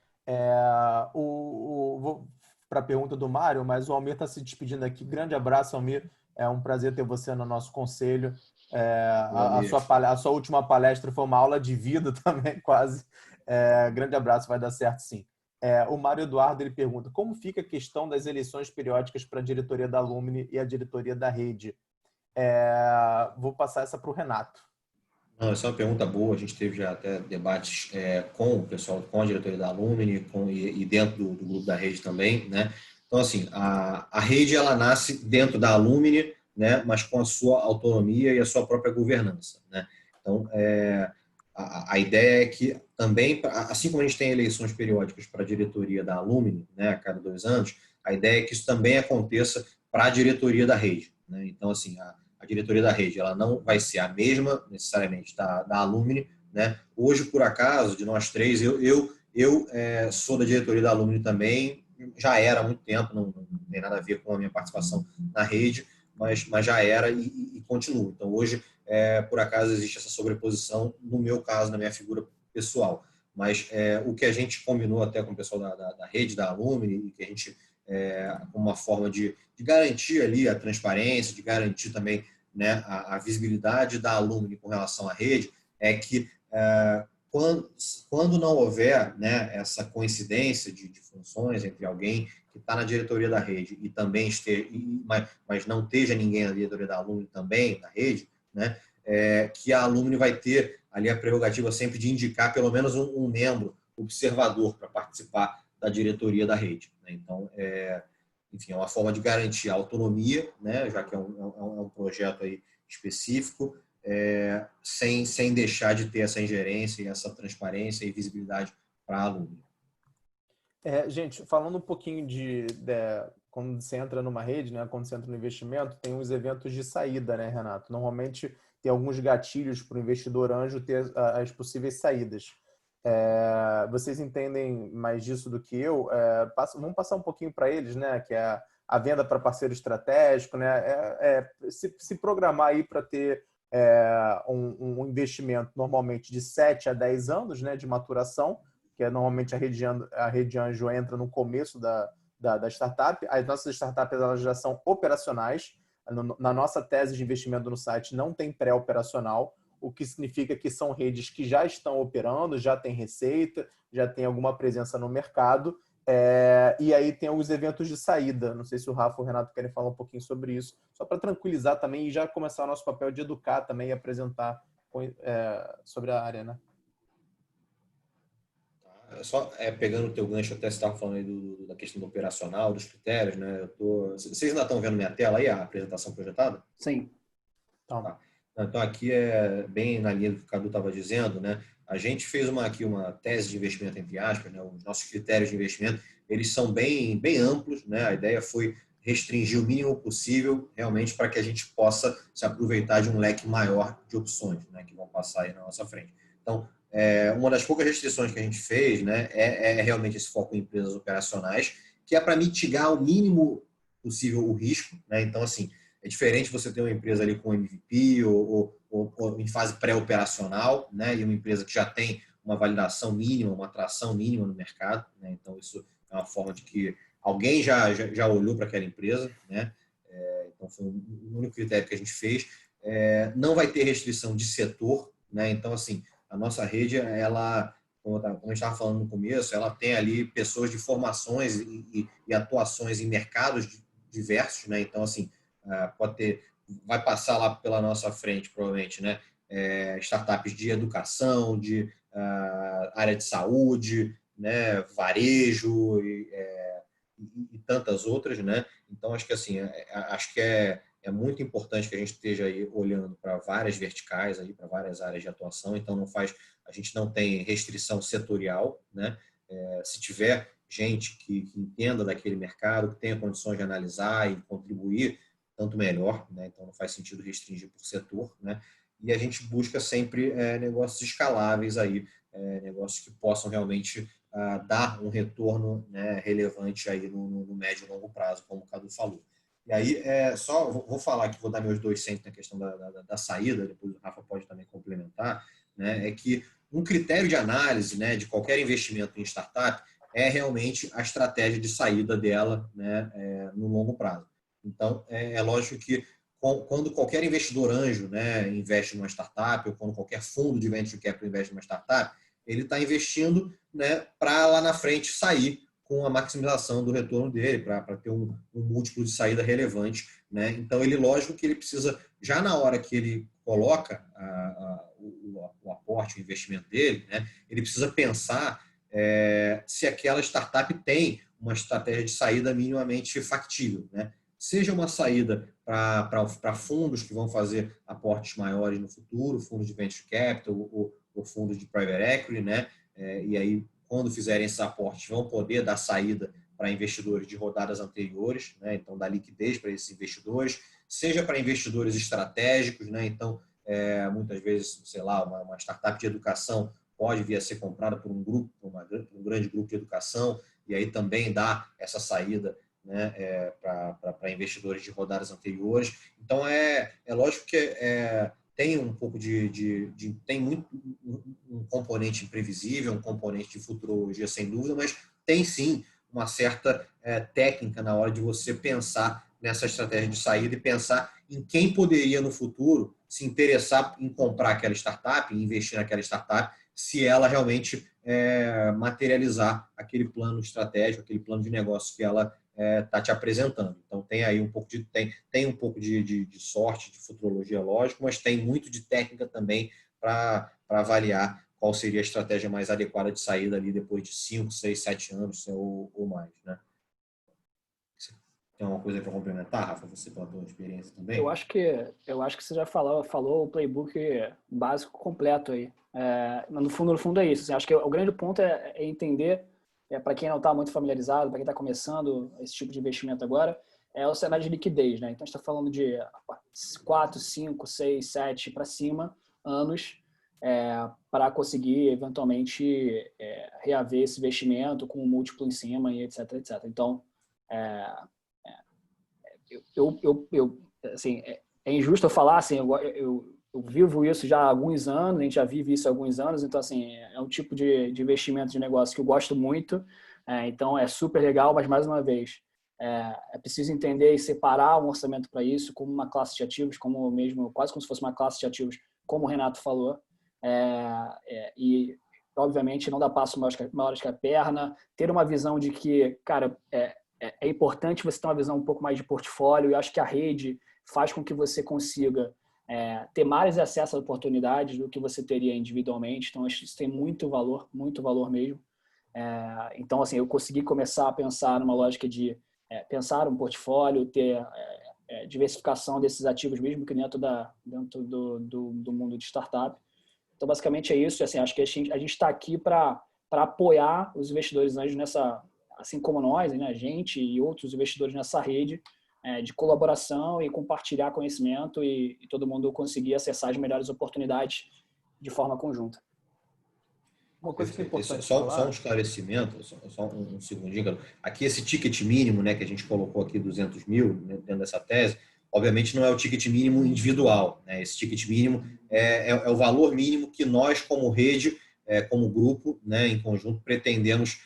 Vou para a pergunta do Mário, mas o Almir está se despedindo aqui. Grande abraço, Almir. É um prazer ter você no nosso conselho. A sua última palestra foi uma aula de vida também, quase. Grande abraço, vai dar certo sim. O Mário Eduardo ele pergunta: como fica a questão das eleições periódicas para a diretoria da Alumni e a diretoria da rede? Vou passar essa para o Renato. Não, essa é uma pergunta boa. A gente teve já até debates com o pessoal, com a diretoria da Alumni e dentro do grupo da rede também, né? Então, assim, a rede ela nasce dentro da Alumni, né? Mas com a sua autonomia e a sua própria governança, né? Então, a ideia é que também, assim como a gente tem eleições periódicas para a diretoria da Alumni, né, a cada 2 anos, a ideia é que isso também aconteça para a diretoria da rede, né? Então, assim, a diretoria da rede ela não vai ser a mesma, necessariamente, da Alumni, né? Hoje, por acaso, de nós três, eu sou da diretoria da Alumni também, já era há muito tempo, não tem nada a ver com a minha participação na rede, mas já era e continua. Então, hoje, por acaso, existe essa sobreposição, no meu caso, na minha figura pessoal. Mas o que a gente combinou até com o pessoal da rede, da Alumni, e que a gente, como uma forma de garantir ali a transparência, de garantir também, né, a visibilidade da Alumni com relação à rede, é que quando não houver, né, essa coincidência de funções entre alguém que está na diretoria da rede e também mas não esteja ninguém na diretoria da Alumni também, na rede, né, que a Alumni vai ter ali a prerrogativa sempre de indicar pelo menos um membro observador para participar da diretoria da rede, né? Então, enfim, é uma forma de garantir a autonomia, né, já que é um projeto aí específico, sem deixar de ter essa ingerência e essa transparência e visibilidade para a Alumni. Gente, falando um pouquinho quando você entra numa rede, né, quando você entra no investimento, tem uns eventos de saída, né, Renato? Normalmente tem alguns gatilhos para o investidor anjo ter as possíveis saídas. Vocês entendem mais disso do que eu? Vamos passar um pouquinho para eles, né, que é a venda para parceiro estratégico, né? Se programar aí para ter um investimento normalmente de 7 a 10 anos, né, de maturação, que é normalmente a rede anjo entra no começo da startup. As nossas startups elas já são operacionais. Na nossa tese de investimento no site não tem pré-operacional, o que significa que são redes que já estão operando, já tem receita, já tem alguma presença no mercado, e aí tem os eventos de saída. Não sei se o Rafa ou o Renato querem falar um pouquinho sobre isso, só para tranquilizar também e já começar o nosso papel de educar também e apresentar sobre a área, né? Só pegando o teu gancho, até você estava falando aí da questão do operacional, dos critérios, né? Vocês ainda estão vendo minha tela aí, a apresentação projetada? Sim. Tá. Então, aqui é bem na linha do que o Cadu estava dizendo, né? A gente fez aqui uma tese de investimento, entre aspas, né? Os nossos critérios de investimento, eles são bem amplos, né? A ideia foi restringir o mínimo possível, realmente, para que a gente possa se aproveitar de um leque maior de opções, né? Que vão passar aí na nossa frente. Então, uma das poucas restrições que a gente fez, né, é realmente esse foco em empresas operacionais, que é para mitigar o mínimo possível o risco, né? Então, assim, é diferente você ter uma empresa ali com MVP ou em fase pré-operacional, né, e uma empresa que já tem uma validação mínima, uma atração mínima no mercado, né? Então, isso é uma forma de que alguém já olhou para aquela empresa, né? Então, foi o único critério que a gente fez. Não vai ter restrição de setor, né? Então, assim, a nossa rede, ela, como a gente estava falando no começo, ela tem ali pessoas de formações e atuações em mercados diversos, né? Então, assim, vai passar lá pela nossa frente, provavelmente, né? Startups de educação, de área de saúde, né? Varejo e tantas outras, né? Então, acho que assim, acho que é muito importante que a gente esteja aí olhando para várias verticais, aí, para várias áreas de atuação. Então, a gente não tem restrição setorial, né? Se tiver gente que entenda daquele mercado, que tenha condições de analisar e contribuir, tanto melhor, né? Então, não faz sentido restringir por setor, né? E a gente busca sempre negócios escaláveis aí, negócios que possam realmente dar um retorno, né, relevante aí no médio e longo prazo, como o Cadu falou. E aí, só vou falar aqui, vou dar meus 2 centos na questão da saída, depois o Rafa pode também complementar, né, é que um critério de análise, né, de qualquer investimento em startup é realmente a estratégia de saída dela, né, no longo prazo. Então, é lógico que quando qualquer investidor anjo, né, investe numa startup, ou quando qualquer fundo de venture capital investe numa startup, ele está investindo, né, para lá na frente sair com a maximização do retorno dele, para ter um múltiplo de saída relevante, né? Então, lógico que ele precisa, já na hora que ele coloca o aporte, o investimento dele, né, ele precisa pensar se aquela startup tem uma estratégia de saída minimamente factível, né? Seja uma saída para fundos que vão fazer aportes maiores no futuro, fundos de venture capital ou fundos de private equity, né? E aí, quando fizerem esses aportes, vão poder dar saída para investidores de rodadas anteriores, né? Então, dar liquidez para esses investidores, seja para investidores estratégicos, né? Então, muitas vezes, sei lá, uma startup de educação pode vir a ser comprada por um grupo, um grande grupo de educação, e aí também dá essa saída, né, para investidores de rodadas anteriores. Então, é lógico que tem um pouco tem muito um componente imprevisível, um componente de futurologia, sem dúvida, mas tem sim uma certa técnica na hora de você pensar nessa estratégia de saída e pensar em quem poderia no futuro se interessar em comprar aquela startup, em investir naquela startup, se ela realmente materializar aquele plano estratégico, aquele plano de negócio que ela está te apresentando. Então, tem aí um pouco tem um pouco de sorte, de futurologia, lógico, mas tem muito de técnica também para avaliar qual seria a estratégia mais adequada de saída ali depois de 5, 6, 7 anos ou mais, né? Tem alguma coisa para complementar, Rafa? Você pela tua experiência também? Eu acho que você já falou o playbook básico completo aí. No fundo é isso. Assim, acho que o grande ponto é entender, para quem não está muito familiarizado, para quem está começando esse tipo de investimento agora, é o cenário de liquidez, né? Então, a gente está falando de 4, 5, 6, 7 para cima anos para conseguir, eventualmente, reaver esse investimento com um múltiplo em cima e etc, etc. Então, assim, é injusto eu falar, assim, eu vivo isso já há alguns anos, a gente já vive isso há alguns anos, então, assim, é um tipo de investimento de negócio que eu gosto muito, então é super legal, mas, mais uma vez, É preciso entender e separar um orçamento para isso, como uma classe de ativos, quase como se fosse uma classe de ativos, como o Renato falou. E, obviamente, não dar passo maiores que a perna, ter uma visão de que, cara, é importante você ter uma visão um pouco mais de portfólio, e acho que a rede faz com que você consiga ter mais acesso a oportunidades do que você teria individualmente. Então, acho que isso tem muito valor mesmo. Então, assim, eu consegui começar a pensar numa lógica de pensar um portfólio, ter diversificação desses ativos mesmo que dentro do mundo de startup. Então, basicamente é isso. Assim, acho que a gente está aqui para apoiar os investidores anjos nessa, assim como nós, né, a gente e outros investidores nessa rede de colaboração e compartilhar conhecimento e todo mundo conseguir acessar as melhores oportunidades de forma conjunta. Uma coisa que é importante só um esclarecimento, só um segundinho. Aqui esse ticket mínimo, né, que a gente colocou aqui 200 mil dentro dessa tese, obviamente não é o ticket mínimo individual, né? Esse ticket mínimo é o valor mínimo que nós, como rede, como grupo, né, em conjunto, pretendemos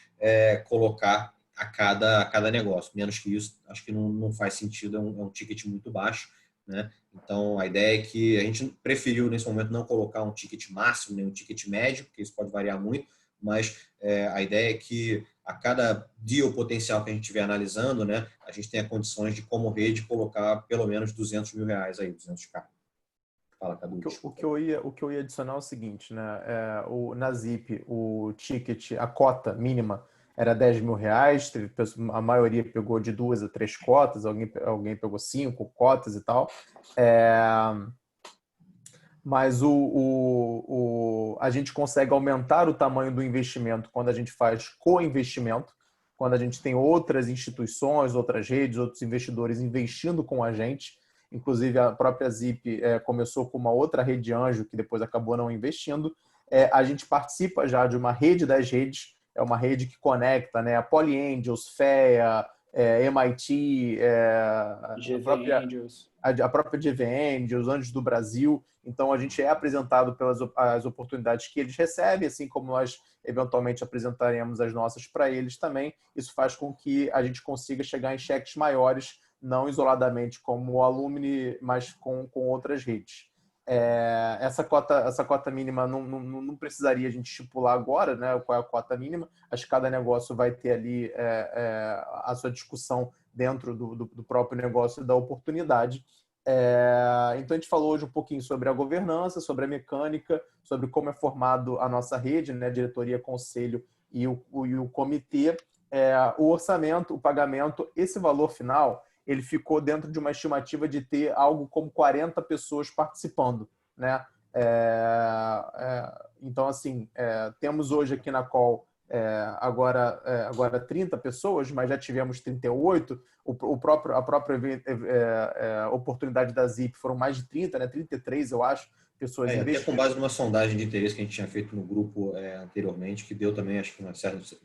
colocar a cada negócio. Menos que isso, acho que não faz sentido, é um ticket muito baixo, né? Então, a ideia é que a gente preferiu, nesse momento, não colocar um ticket máximo, nem um ticket médio, porque isso pode variar muito, mas a ideia é que a cada deal potencial que a gente estiver analisando, né, a gente tenha condições de, como rede, colocar pelo menos 200 mil reais aí, 200k. Fala, Cadu. O que eu ia adicionar é o seguinte, né? Na Zip, o ticket, a cota mínima era 10 mil reais, a maioria pegou de 2 a 3 cotas, alguém pegou 5 cotas e tal. Mas a gente consegue aumentar o tamanho do investimento quando a gente faz co-investimento, quando a gente tem outras instituições, outras redes, outros investidores investindo com a gente. Inclusive, a própria Zip começou com uma outra rede anjo, que depois acabou não investindo. A gente participa já de uma rede das redes, é uma rede que conecta, né, a Poly Angels, FEA, MIT, a própria GV Angels, Anjos do Brasil. Então, a gente é apresentado pelas as oportunidades que eles recebem, assim como nós eventualmente apresentaremos as nossas para eles também. Isso faz com que a gente consiga chegar em cheques maiores, não isoladamente como o Alumni, mas com outras redes. Essa cota mínima não precisaria a gente estipular agora, né, qual é a cota mínima. Acho que cada negócio vai ter ali a sua discussão dentro do próprio negócio e da oportunidade. Então, a gente falou hoje um pouquinho sobre a governança, sobre a mecânica, sobre como é formado a nossa rede, né, diretoria, conselho e o comitê, o orçamento, o pagamento, esse valor final, ele ficou dentro de uma estimativa de ter algo como 40 pessoas participando, né? Então, assim, temos hoje aqui na call agora 30 pessoas, mas já tivemos 38. A própria oportunidade da Zip foram mais de 30, né? 33, eu acho, pessoas até com base numa sondagem de interesse que a gente tinha feito no grupo anteriormente, que deu também, acho que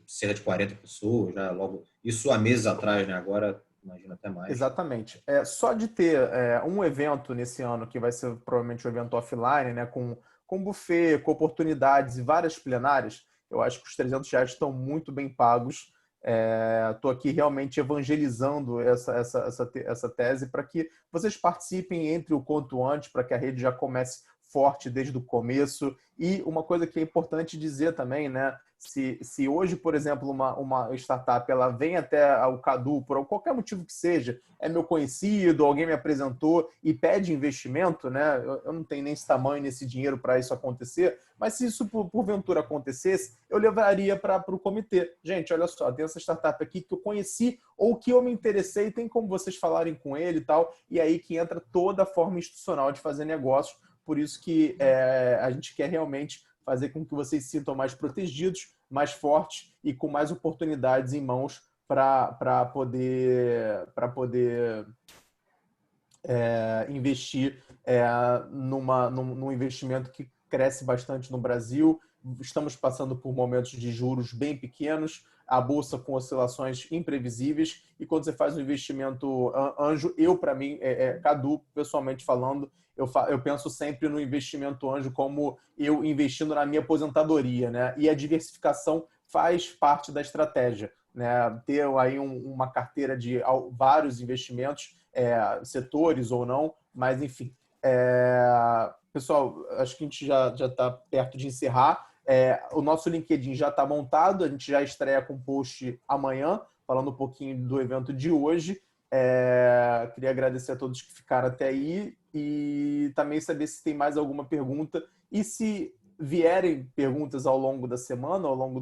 cerca de 40 pessoas, já logo, isso há meses atrás, né? Agora, imagino até mais. Exatamente. Só de ter um evento nesse ano, que vai ser provavelmente um evento offline, né? Com buffet, com oportunidades e várias plenárias, eu acho que os R$300 estão muito bem pagos. Estou aqui realmente evangelizando essa tese para que vocês participem, entre o quanto antes, para que a rede já comece forte desde o começo. E uma coisa que é importante dizer também, né? Se hoje, por exemplo, uma startup ela vem até o Cadu, por qualquer motivo que seja, é meu conhecido, alguém me apresentou e pede investimento, né? Eu não tenho nem esse tamanho, nesse dinheiro para isso acontecer, mas se isso porventura acontecesse, eu levaria para o comitê. Gente, olha só, tem essa startup aqui que eu conheci ou que eu me interessei, tem como vocês falarem com ele e tal, e aí que entra toda a forma institucional de fazer negócios. Por isso que a gente quer realmente fazer com que vocês se sintam mais protegidos, mais fortes e com mais oportunidades em mãos para poder investir num investimento que cresce bastante no Brasil. Estamos passando por momentos de juros bem pequenos, a bolsa com oscilações imprevisíveis, e quando você faz um investimento anjo, para mim, Cadu, pessoalmente falando, eu penso sempre no investimento anjo como eu investindo na minha aposentadoria, né? E a diversificação faz parte da estratégia, né? Ter aí uma carteira de vários investimentos, setores ou não, mas enfim. Pessoal, acho que a gente já está perto de encerrar. O nosso LinkedIn já está montado, a gente já estreia com post amanhã, falando um pouquinho do evento de hoje. Queria agradecer a todos que ficaram até aí e também saber se tem mais alguma pergunta e se vierem perguntas ao longo da semana, ao longo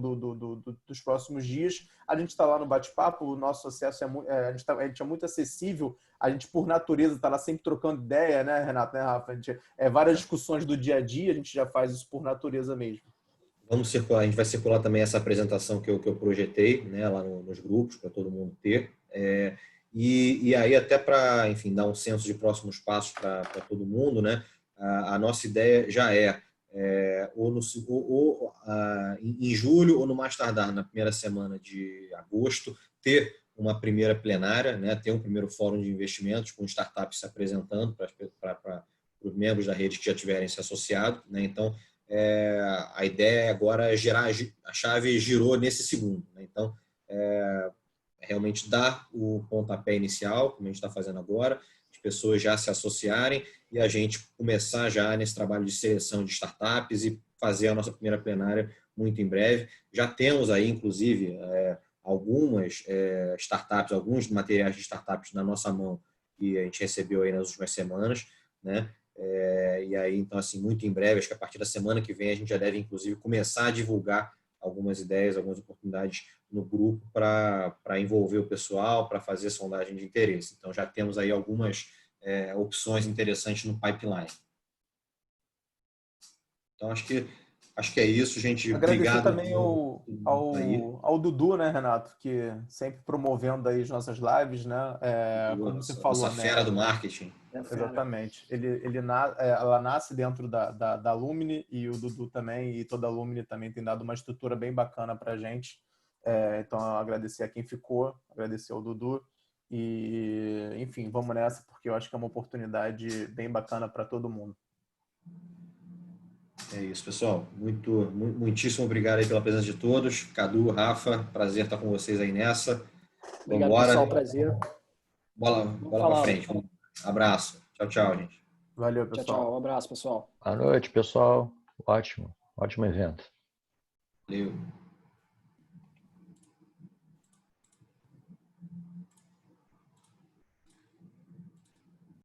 dos próximos dias, a gente está lá no bate-papo, o nosso acesso a gente é muito acessível, a gente por natureza está lá sempre trocando ideia, né, Renato, né, Rafa? A gente, várias discussões do dia a dia, a gente já faz isso por natureza mesmo. Vamos circular, a gente vai circular também essa apresentação que eu projetei, né, lá nos grupos, para todo mundo ter. E aí, até para, enfim, dar um senso de próximos passos para todo mundo, né, a nossa ideia já em julho ou no mais tardar, na primeira semana de agosto, ter uma primeira plenária, né, ter um primeiro fórum de investimentos com startups se apresentando para os membros da rede que já tiverem se associado, né. Então, a ideia agora é a chave girou nesse segundo, né. Então, realmente dar o pontapé inicial, como a gente está fazendo agora, as pessoas já se associarem e a gente começar já nesse trabalho de seleção de startups e fazer a nossa primeira plenária muito em breve. Já temos aí, inclusive, algumas startups, alguns materiais de startups na nossa mão que a gente recebeu aí nas últimas semanas, né? E aí, então, assim, muito em breve, acho que a partir da semana que vem a gente já deve, inclusive, começar a divulgar algumas ideias, algumas oportunidades no grupo para envolver o pessoal, para fazer sondagem de interesse. Então, já temos aí algumas opções interessantes no pipeline. Então, acho que é isso, gente. Agradecer Obrigado também ao Dudu, né, Renato, que sempre promovendo aí as nossas lives, né? Como você falou, nossa fera do marketing. Exatamente. Ela nasce dentro da Lumine e o Dudu também, e toda a Lumine também tem dado uma estrutura bem bacana para a gente. Então, agradecer a quem ficou, agradecer ao Dudu e, enfim, vamos nessa, porque eu acho que é uma oportunidade bem bacana para todo mundo. É isso, pessoal. Muitíssimo obrigado aí pela presença de todos. Cadu, Rafa, prazer estar com vocês aí nessa. Obrigado, Vambora. pessoal. Prazer. Bola para frente. Abraço. Tchau, tchau, gente. Valeu, pessoal. Tchau, tchau. Um abraço, pessoal. Boa noite, pessoal. Ótimo evento. Valeu.